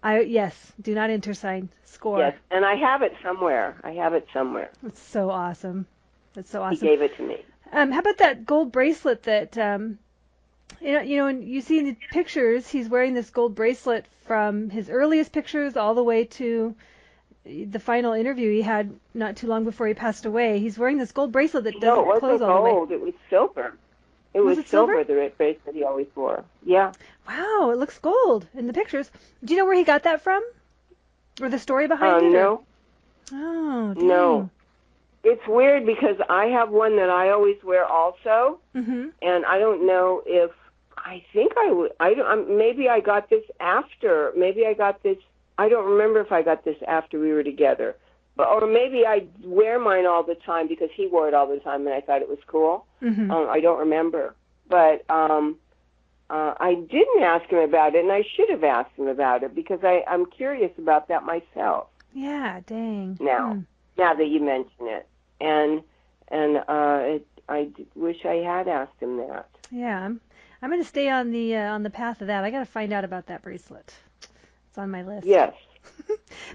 Yes, do not enter sign. Score. Yes, and I have it somewhere. That's so awesome. That's so He awesome. gave it to me. How about that gold bracelet that and you see in the pictures, he's wearing this gold bracelet from his earliest pictures all the way to the final interview he had not too long before he passed away. He's wearing this gold bracelet that doesn't No, it close wasn't all the way. gold. It was silver. It Was was it silver? the bracelet he always wore. Yeah. Wow, it looks gold in the pictures. Do you know where he got that from? Or the story behind it? No. Oh, dang. No. It's weird because I have one that I always wear also, Mhm. and I don't know if I think I would. Maybe I got this after. Maybe I got this. I don't remember if I got this after we were together, or maybe I wear mine all the time because he wore it all the time and I thought it was cool. Mhm. I don't remember, but I didn't ask him about it, and I should have asked him about it because I'm curious about that myself. Yeah, dang. Now that you mention it, and I wish I had asked him that. Yeah, I'm going to stay on the path of that. I got to find out about that bracelet. It's on my list. Yes.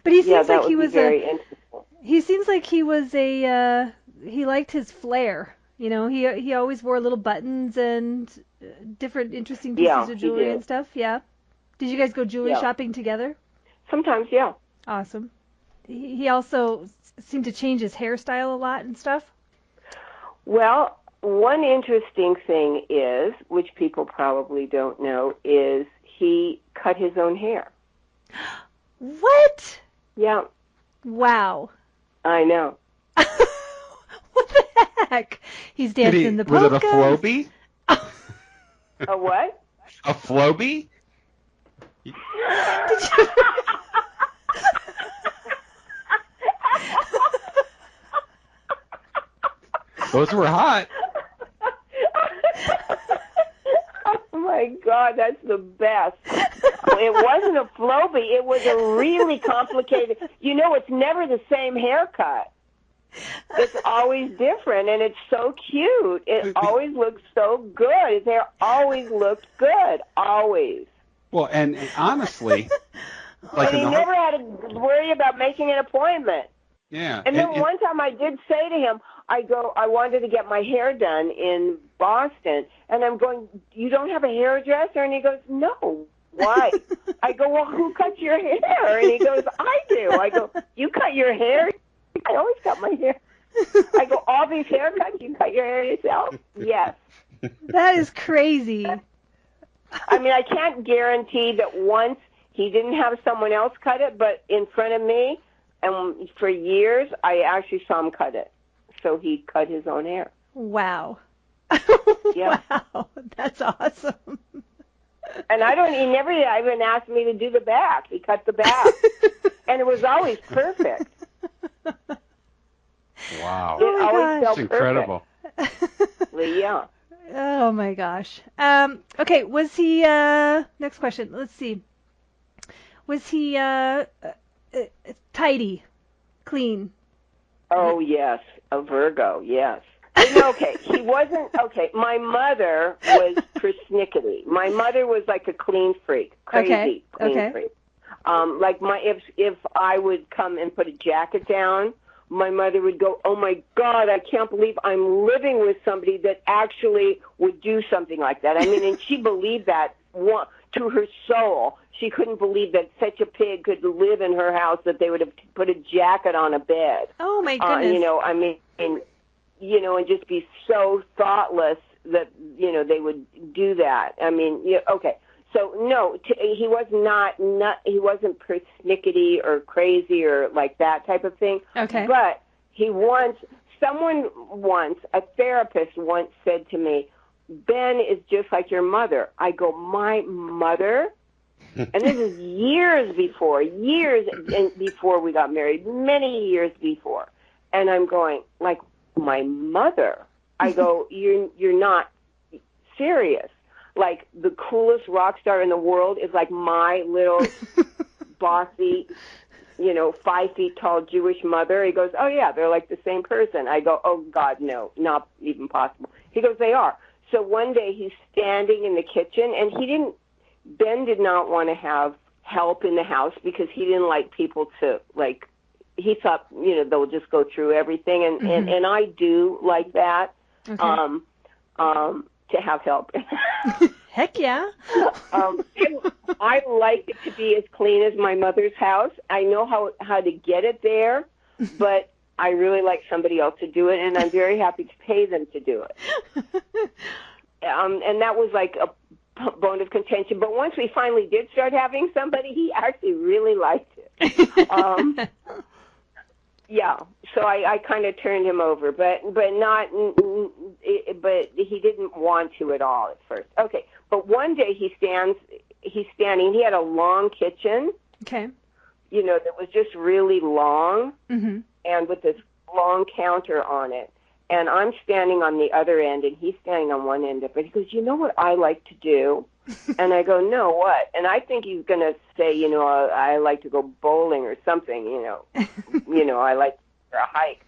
But he seems that like he would was be very interesting. he seems like he was he liked his flair. He always wore little buttons and different interesting pieces of he jewelry did. and stuff. Yeah. Did you guys go jewelry Yeah. shopping together? Sometimes, yeah. Awesome. He also seemed to change his hairstyle a lot and stuff. Well, one interesting thing is, which people probably don't know, is he cut his own hair. What? Yeah, Wow. I know. What the heck? He's dancing the Was polka. it a Floby? A what? A Floby? Did you... Those were hot. Oh my God, that's the best. It wasn't a Flowbee. It was a really complicated. You know, it's never the same haircut. It's always different, and it's so cute. It always looks so good. His hair always looked good, always. Well, and honestly, like and he never had to worry about making an appointment. Yeah. And then one time I did say to him, I wanted to get my hair done in Boston, and I'm going, you don't have a hairdresser? And he goes, no. Why? I go, well, who cuts your hair? And he goes, I do. I go, you cut your hair? I always cut my hair. I go, all these haircuts, you cut your hair yourself? Yes. That is crazy. I mean, I can't guarantee that once he didn't have someone else cut it, but in front of me, and for years, I actually saw him cut it. So he cut his own hair. Wow. Yeah. Wow, that's awesome. And he never even asked me to do the back. He cut the back. And it was always perfect. Wow. It always felt That's incredible. Yeah. Oh my gosh. Okay, was he next question. Let's see. Was he tidy, clean? Oh, yes. A Virgo, yes. Okay, he wasn't. Okay, my mother was persnickety. My mother was like a clean freak, crazy clean freak. Like if I would come and put a jacket down, my mother would go, "Oh my God, I can't believe I'm living with somebody that actually would do something like that." I mean, and she believed that to her soul. She couldn't believe that such a pig could live in her house, that they would have put a jacket on a bed. Oh my goodness. And just be so thoughtless that, they would do that. I mean, okay. So, no, he was he wasn't persnickety or crazy or like that type of thing. Okay. But a therapist once said to me, Ben is just like your mother. I go, my mother? And this is years before we got married, many years before. And I'm going, like, my mother? I go, you're not serious. Like, the coolest rock star in the world is like my little bossy, 5 feet tall Jewish mother. He goes, oh, yeah, they're like the same person. I go, oh, God, no, not even possible. He goes, they are. So one day he's standing in the kitchen, and Ben did not want to have help in the house because he didn't like people to, like, he thought, they'll just go through everything. And I do like that, to have help. Heck yeah. I like it to be as clean as my mother's house. I know how to get it there, but I really like somebody else to do it, and I'm very happy to pay them to do it. And that was like a bone of contention. But once we finally did start having somebody, he actually really liked it. Yeah, so I kind of turned him over, but he didn't want to at all at first. Okay, but one day he's standing. He had a long kitchen. Okay. That was just really long, mm-hmm. and with this long counter on it. And I'm standing on the other end, and he's standing on one end of it. He goes, you know what I like to do? And I go, no, what? And I think he's going to say, I like to go bowling or something, I like for a hike.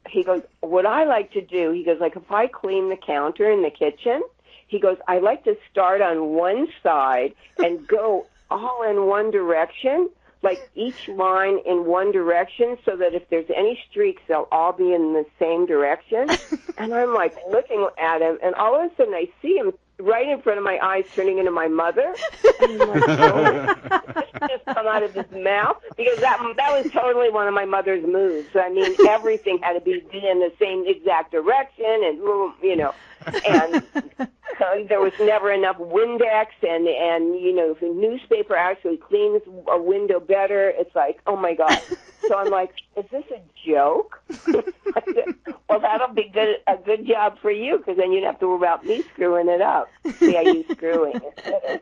He goes, what I like to do, he goes, like if I clean the counter in the kitchen, he goes, I like to start on one side and go all in one direction, like each line in one direction, so that if there's any streaks, they'll all be in the same direction. And I'm like looking at him, and all of a sudden I see him right in front of my eyes turning into my mother. And I'm like, oh, just come out of his mouth, because that was totally one of my mother's moves. I mean, everything had to be in the same exact direction, and and there was never enough Windex, and if the newspaper actually cleans a window better, it's like, oh my God. So I'm like, is this a joke? Well, that'll be a good job for you, because then you'd have to worry about me screwing it up. See, I use screwing instead of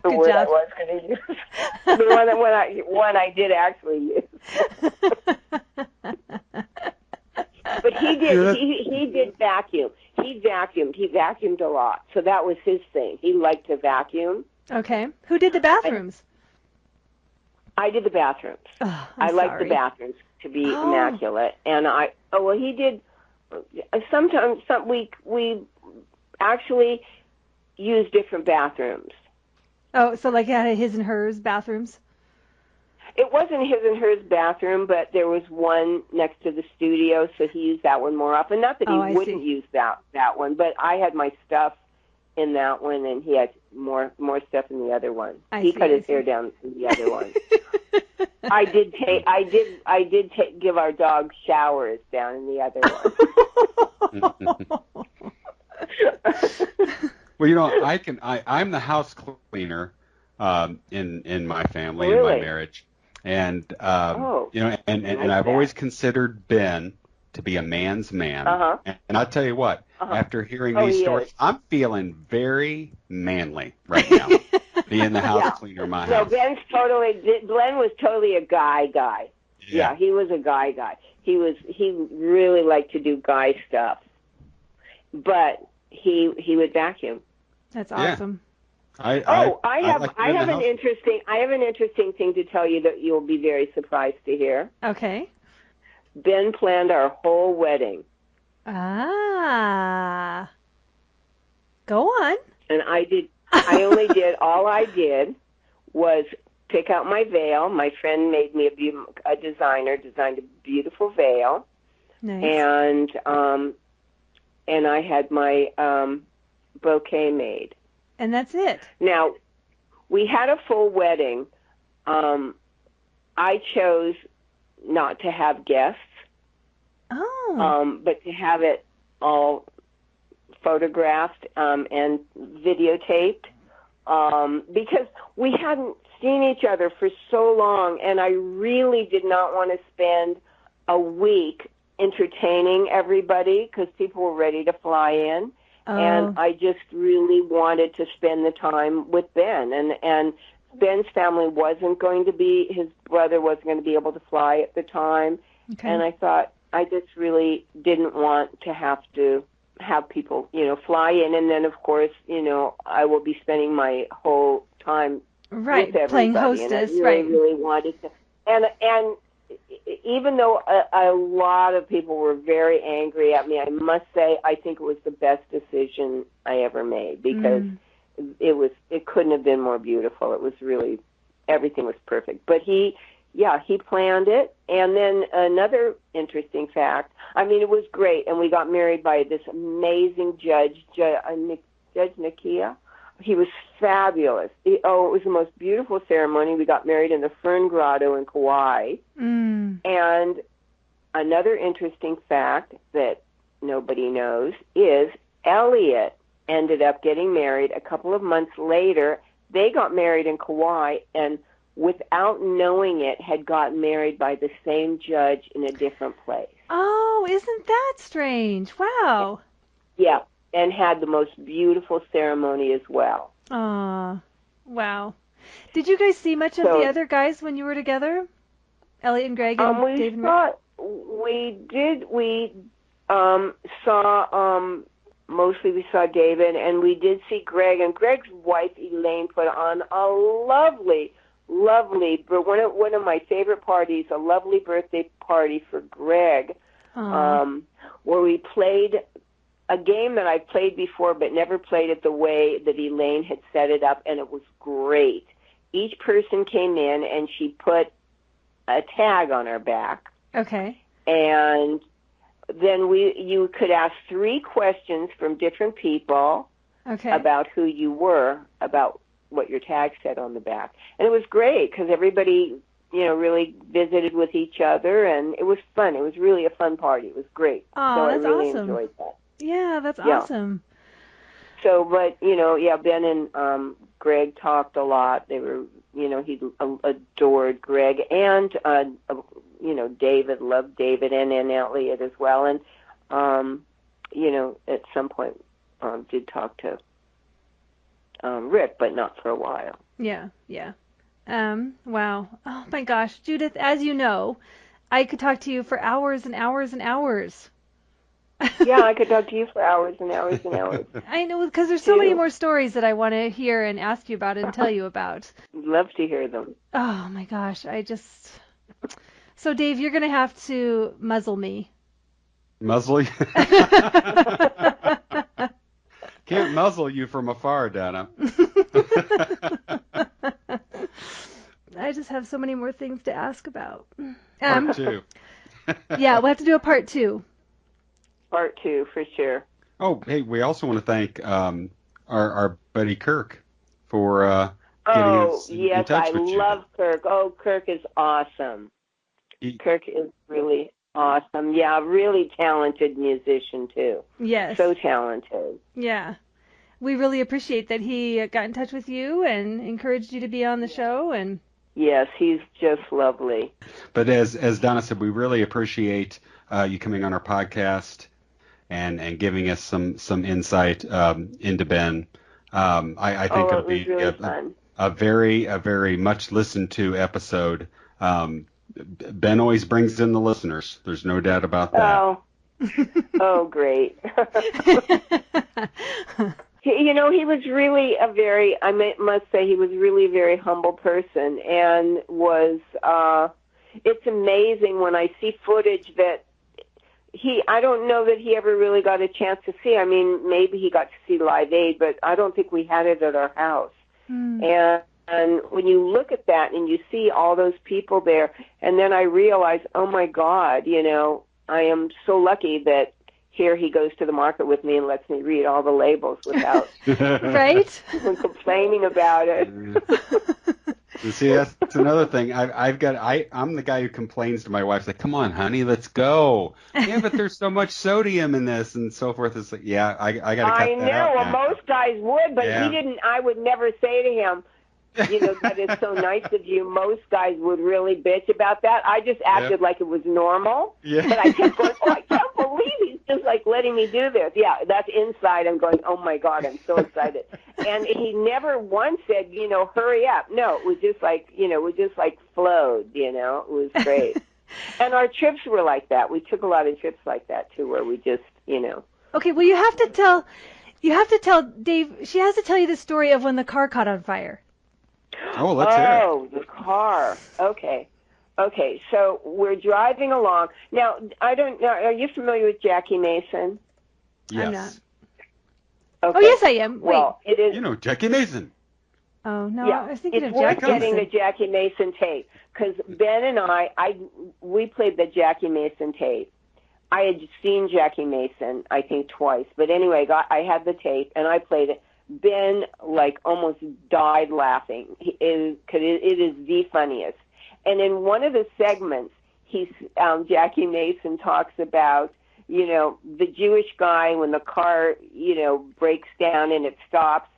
the word I was going to use. The one I did actually use. But he did vacuum. He vacuumed a lot. So that was his thing. He liked to vacuum. Okay. Who did the bathrooms? I did the bathrooms. Oh, I liked the bathrooms to be immaculate. And he did sometimes we actually used different bathrooms. Oh, so like had his and hers bathrooms? It wasn't his and hers bathroom, but there was one next to the studio, so he used that one more often. Not that he wouldn't use that one, but I had my stuff in that one, and he had more stuff in the other one. He cut his hair down in the other one. I did give our dog showers down in the other one. Well, I'm the house cleaner in my family, in my marriage. And and I've always considered Ben to be a man's man. And I'll tell you what, after hearing these stories, I'm feeling very manly right now, being the house cleaner in my house. No, Glenn was totally a guy. Yeah, he was a guy. He really liked to do guy stuff. But he would vacuum. That's awesome. I have an interesting thing to tell you that you'll be very surprised to hear. Okay. Ben planned our whole wedding. Ah. Go on. And all I did was pick out my veil. My friend made me a designer designed a beautiful veil. Nice. And I had my bouquet made. And that's it. Now, we had a full wedding. I chose not to have guests. Oh. But to have it all photographed and videotaped because we hadn't seen each other for so long, and I really did not want to spend a week entertaining everybody because people were ready to fly in. And I just really wanted to spend the time with Ben. And Ben's family his brother wasn't going to be able to fly at the time. Okay. And I thought, I just really didn't want to have people, fly in. And then, of course, I will be spending my whole time with everybody. Playing hostess, and I really wanted to. And even though a lot of people were very angry at me, I must say I think it was the best decision I ever made because it couldn't have been more beautiful. It was really, everything was perfect. But he planned it. And then another interesting fact, it was great. And we got married by this amazing Judge NiGHT. He was fabulous. It was the most beautiful ceremony. We got married in the Fern Grotto in Kauai. And another interesting fact that nobody knows is Elliot ended up getting married a couple of months later. They got married in Kauai, and without knowing it, had gotten married by the same judge in a different place. Oh, isn't that strange? Wow. Yeah. And had the most beautiful ceremony as well. Wow. Did you guys see much of the other guys when you were together? Elliot and Greg and Dave and Rick? We did. We saw, mostly we saw David, and we did see Greg. And Greg's wife, Elaine, put on a lovely, one of my favorite parties, a lovely birthday party for Greg, where we played a game that I've played before but never played it the way that Elaine had set it up, and it was great. Each person came in, and she put a tag on our back. Okay. And then you could ask 3 questions from different people about who you were, about what your tag said on the back. And it was great because everybody, really visited with each other, and it was fun. It was really a fun party. It was great. Oh, so that's I really awesome. enjoyed that. Yeah, that's awesome. So, but, Ben and Greg talked a lot. They were, he adored Greg. And, David loved David and Elliot as well. And, at some point did talk to Rick, but not for a while. Yeah. Wow. Oh, my gosh. Judith, as you know, I could talk to you for hours and hours and hours Yeah, I could talk to you for hours and hours and hours. I know, because there's so many more stories that I want to hear and ask you about and tell you about. Love to hear them. Oh my gosh, So Dave, you're going to have to muzzle me. Muzzle you? Can't muzzle you from afar, Donna. I just have so many more things to ask about. Part 2. Yeah, we'll have to do a part 2. Part 2, for sure. Oh, hey, we also want to thank our buddy Kirk for getting us in touch with you. I love Kirk. Oh, Kirk is awesome. Kirk is really awesome. Yeah, really talented musician, too. Yes. So talented. Yeah. We really appreciate that he got in touch with you and encouraged you to be on the show. And yes, he's just lovely. But as Donna said, we really appreciate you coming on our podcast and giving us some insight into Ben. I think it'll be really a very much listened to episode. Ben always brings in the listeners. There's no doubt about that. Oh, great. He was really I must say, he was really a very humble person, and it's amazing when I see footage that I don't know that he ever really got a chance to see. I mean, maybe he got to see Live Aid, but I don't think we had it at our house. And when you look at that and you see all those people there, and then I realize, oh my God, I am so lucky that here he goes to the market with me and lets me read all the labels without right? even complaining about it. You see, that's another thing. I'm the guy who complains to my wife, like, "Come on, honey, let's go." Yeah, but there's so much sodium in this and so forth. It's like, yeah, I got to cut that out. I know. Well, most guys would, but he didn't. I would never say to him, that is so nice of you. Most guys would really bitch about that. I just acted like it was normal. Yeah. But I kept going, I can't believe he's just like letting me do this. Yeah, that's inside. I'm going, oh my God, I'm so excited. And he never once said, hurry up. No, it was just like, flowed, it was great. And our trips were like that. We took a lot of trips like that too, where we just, Okay, well, you have to tell Dave, she has to tell you the story of when the car caught on fire. Oh, let's hear it. Oh, the car. Okay, so we're driving along. Now, I don't know, are you familiar with Jackie Mason? Yes. I'm not. Okay. Oh, yes, I am. Wait. Well, it is. Jackie Mason. Oh, no, yeah, I was thinking of Jackie Mason. It's worth getting Mason. the Jackie Mason tape, because Ben and we played the Jackie Mason tape. I had seen Jackie Mason, I think, twice. But anyway, I had the tape, and I played it. Ben, almost died laughing, because it is the funniest. And in one of the segments, Jackie Mason talks about, the Jewish guy when the car, breaks down and it stops.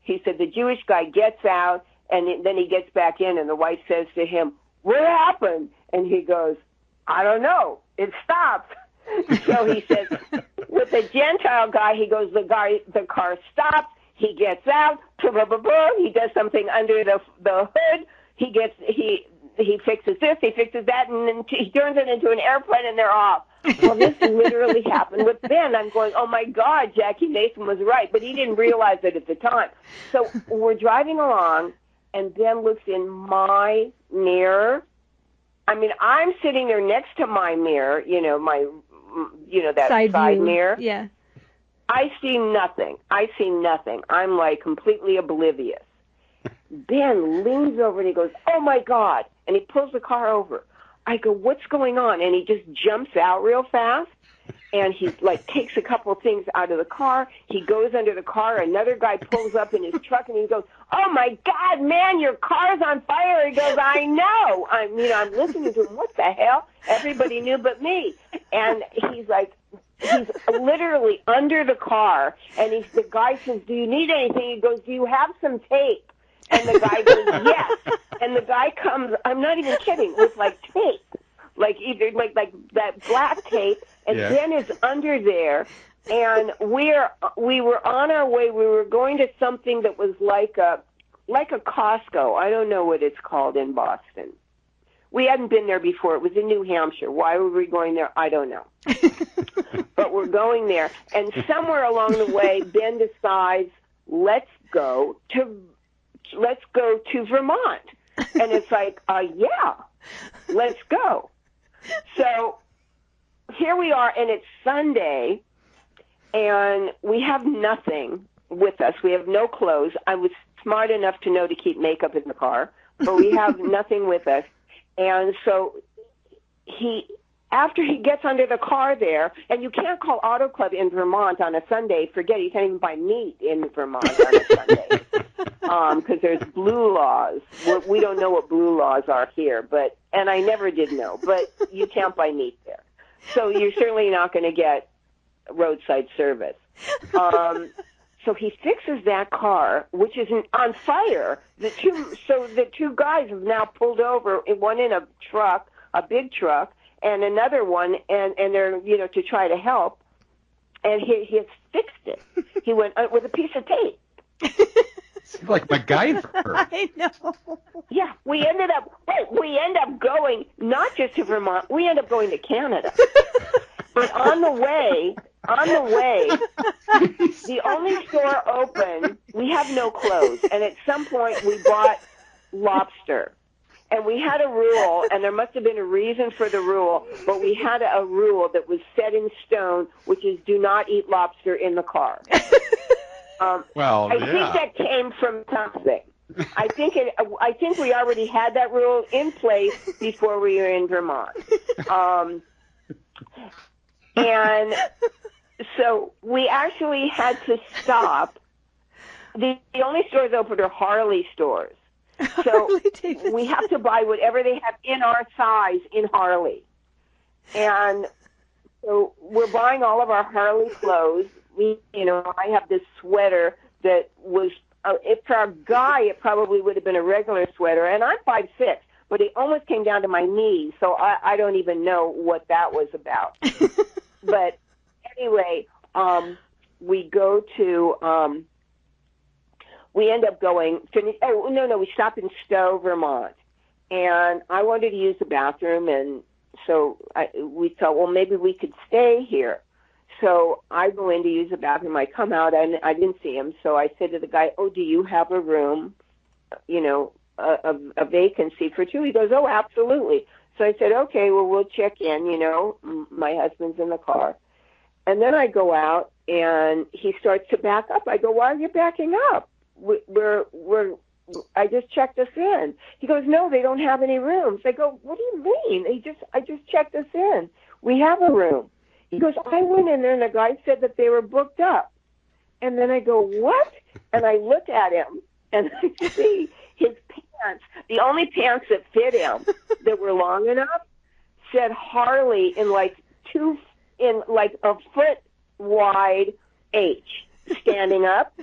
He said the Jewish guy gets out, and then he gets back in, and the wife says to him, "What happened?" And he goes, "I don't know. It stopped." So he says, with the Gentile guy, he goes, the car stops. He gets out, he does something under the hood. He fixes this, he fixes that, and then he turns it into an airplane, and they're off. Well, this literally happened with Ben. I'm going, oh my God, Jackie Mason was right, but he didn't realize it at the time. So we're driving along, and Ben looks in my mirror. I mean, I'm sitting there next to my mirror, that side mirror. Yeah. I see nothing. I'm completely oblivious. Ben leans over and he goes, oh my God. And he pulls the car over. I go, what's going on? And he just jumps out real fast. And he takes a couple of things out of the car. He goes under the car. Another guy pulls up in his truck and he goes, oh my God, man, your car's on fire. He goes, I know. I'm listening to him. What the hell? Everybody knew but me. And he's literally under the car, and the guy says, do you need anything? He goes, do you have some tape? And the guy goes, yes. And the guy comes, I'm not even kidding, with tape, either that black tape, and Ben is under there, and we were on our way. We were going to something that was like a Costco. I don't know what it's called in Boston. We hadn't been there before. It was in New Hampshire. Why were we going there? I don't know. But we're going there. And somewhere along the way, Ben decides, let's go to Vermont. And it's like, yeah, let's go. So here we are, and it's Sunday, and we have nothing with us. We have no clothes. I was smart enough to know to keep makeup in the car, but we have nothing with us. And so after he gets under the car there, and you can't call Auto Club in Vermont on a Sunday. Forget it. You can't even buy meat in Vermont on a Sunday because there's blue laws. We don't know what blue laws are here, and I never did know, but you can't buy meat there. So you're certainly not going to get roadside service. So he fixes that car, which is on fire. The two guys have now pulled over, one in a truck, a big truck, and another one, and they're, to try to help. And he has fixed it. He went with a piece of tape. Seems like MacGyver. I know. Yeah, we end up going not just to Vermont, we end up going to Canada. But on the way, the only store open, we have no clothes. And at some point we bought lobster. And we had a rule, and there must have been a reason for the rule, but we had a rule that was set in stone, which is do not eat lobster in the car. I think that came from something. I think we already had that rule in place before we were in Vermont. And so we actually had to stop. The only stores open are Harley stores. So we have to buy whatever they have in our size in Harley. And so we're buying all of our Harley clothes. I have this sweater that was, if for a guy, it probably would have been a regular sweater. And I'm 5'6", but it almost came down to my knees. So I don't even know what that was about. But anyway, we go to, we end up going, we stop in Stowe, Vermont. And I wanted to use the bathroom, and so we thought, well, maybe we could stay here. So I go in to use the bathroom. I come out, and I didn't see him. So I said to the guy, do you have a room, a vacancy for two? He goes, oh, absolutely. So I said, okay, well, we'll check in, my husband's in the car. And then I go out, and he starts to back up. I go, why are you backing up? I just checked us in. He goes, no, they don't have any rooms. I go, what do you mean? I just checked us in. We have a room. He goes, I went in there and the guy said that they were booked up. And then I go, what? And I look at him and I see his pants, the only pants that fit him that were long enough, said Harley in like a foot wide H. Standing up.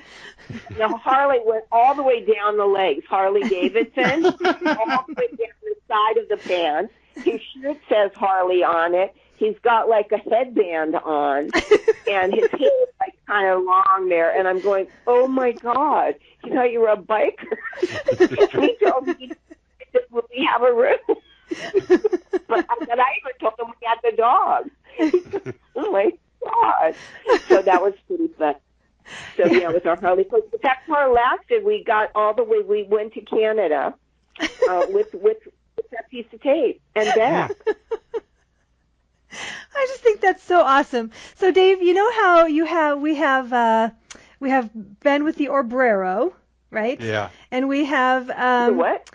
Now Harley went all the way down the legs. Harley Davidson, all the way down the side of the pants. His shirt says Harley on it. He's got like a headband on, and his hair is like kind of long there. And I'm going, oh my God, he thought you were a biker. He told me that we have a room. But I even told him we had the dog. Oh my God. So that was pretty fun. So yeah, with our Harley clothes. But that car lasted. We got all the way. We went to Canada with that piece of tape and back. I just think that's so awesome. So Dave, you know how we have Ben with the Orbrero, right? Yeah. And we have the what?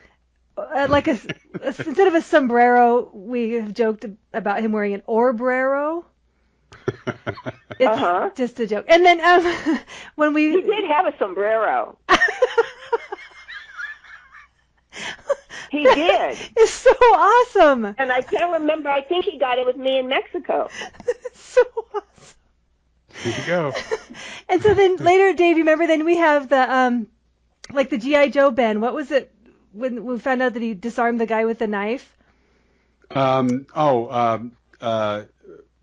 Instead of a sombrero, we have joked about him wearing an Orbrero. It's just a joke. And then when he did have a sombrero. He did. It's so awesome. And I can't remember. I think he got it with me in Mexico. So awesome. Here you go. And so then later, Dave, you remember then we have the the G.I. Joe Ben. What was it when we found out that he disarmed the guy with the knife?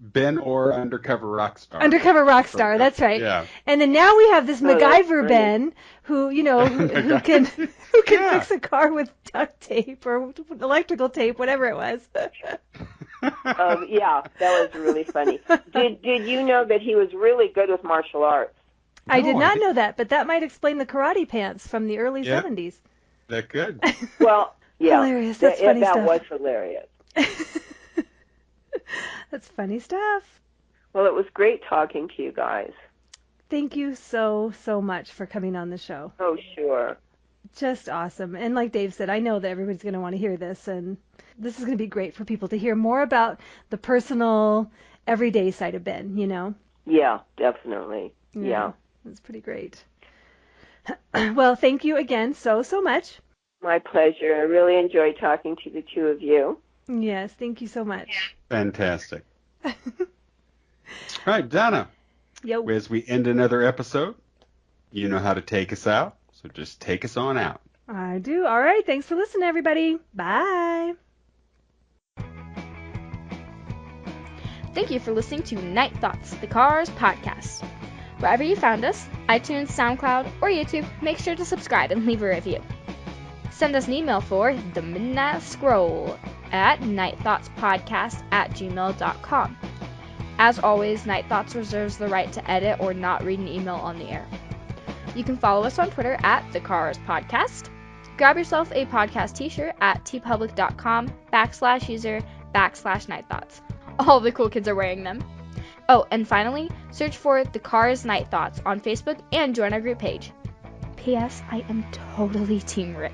Ben Orr, Undercover Rockstar. Undercover Rockstar, that's right. Yeah. And then now we have this Oh, that's MacGyver great. Ben, who who can Yeah. fix a car with duct tape or electrical tape, whatever it was. Yeah, that was really funny. Did you know that he was really good with martial arts? I did No, not know that, but that might explain the karate pants from the early Yeah. 70s. That good. Well, yeah. Hilarious. That's funny that stuff. was hilarious. That's funny stuff. Well, it was great talking to you guys. Thank you so much for coming on the show. Oh, sure. Just awesome. And like Dave said, I know that everybody's going to want to hear this, and this is going to be great for people to hear more about the personal, everyday side of Ben, Yeah, definitely. Yeah. It's pretty great. Well, thank you again so much. My pleasure. I really enjoyed talking to the two of you. Yes, thank you so much. Fantastic. All right, Donna. Yo. As we end another episode, you know how to take us out, so just take us on out. I do. All right. Thanks for listening, everybody. Bye. Thank you for listening to Night Thoughts, the Cars podcast. Wherever you found us, iTunes, SoundCloud, or YouTube, make sure to subscribe and leave a review. Send us an email for the Midnight Scroll at nightthoughtspodcast@gmail.com. As always, Night Thoughts reserves the right to edit or not read an email on the air. You can follow us on Twitter at The Cars Podcast. Grab yourself a podcast t-shirt at tpublic.com/user/Night Thoughts. All the cool kids are wearing them. Oh, and finally, search for The Cars Night Thoughts on Facebook and join our group page. P.S. I am totally Team Rick.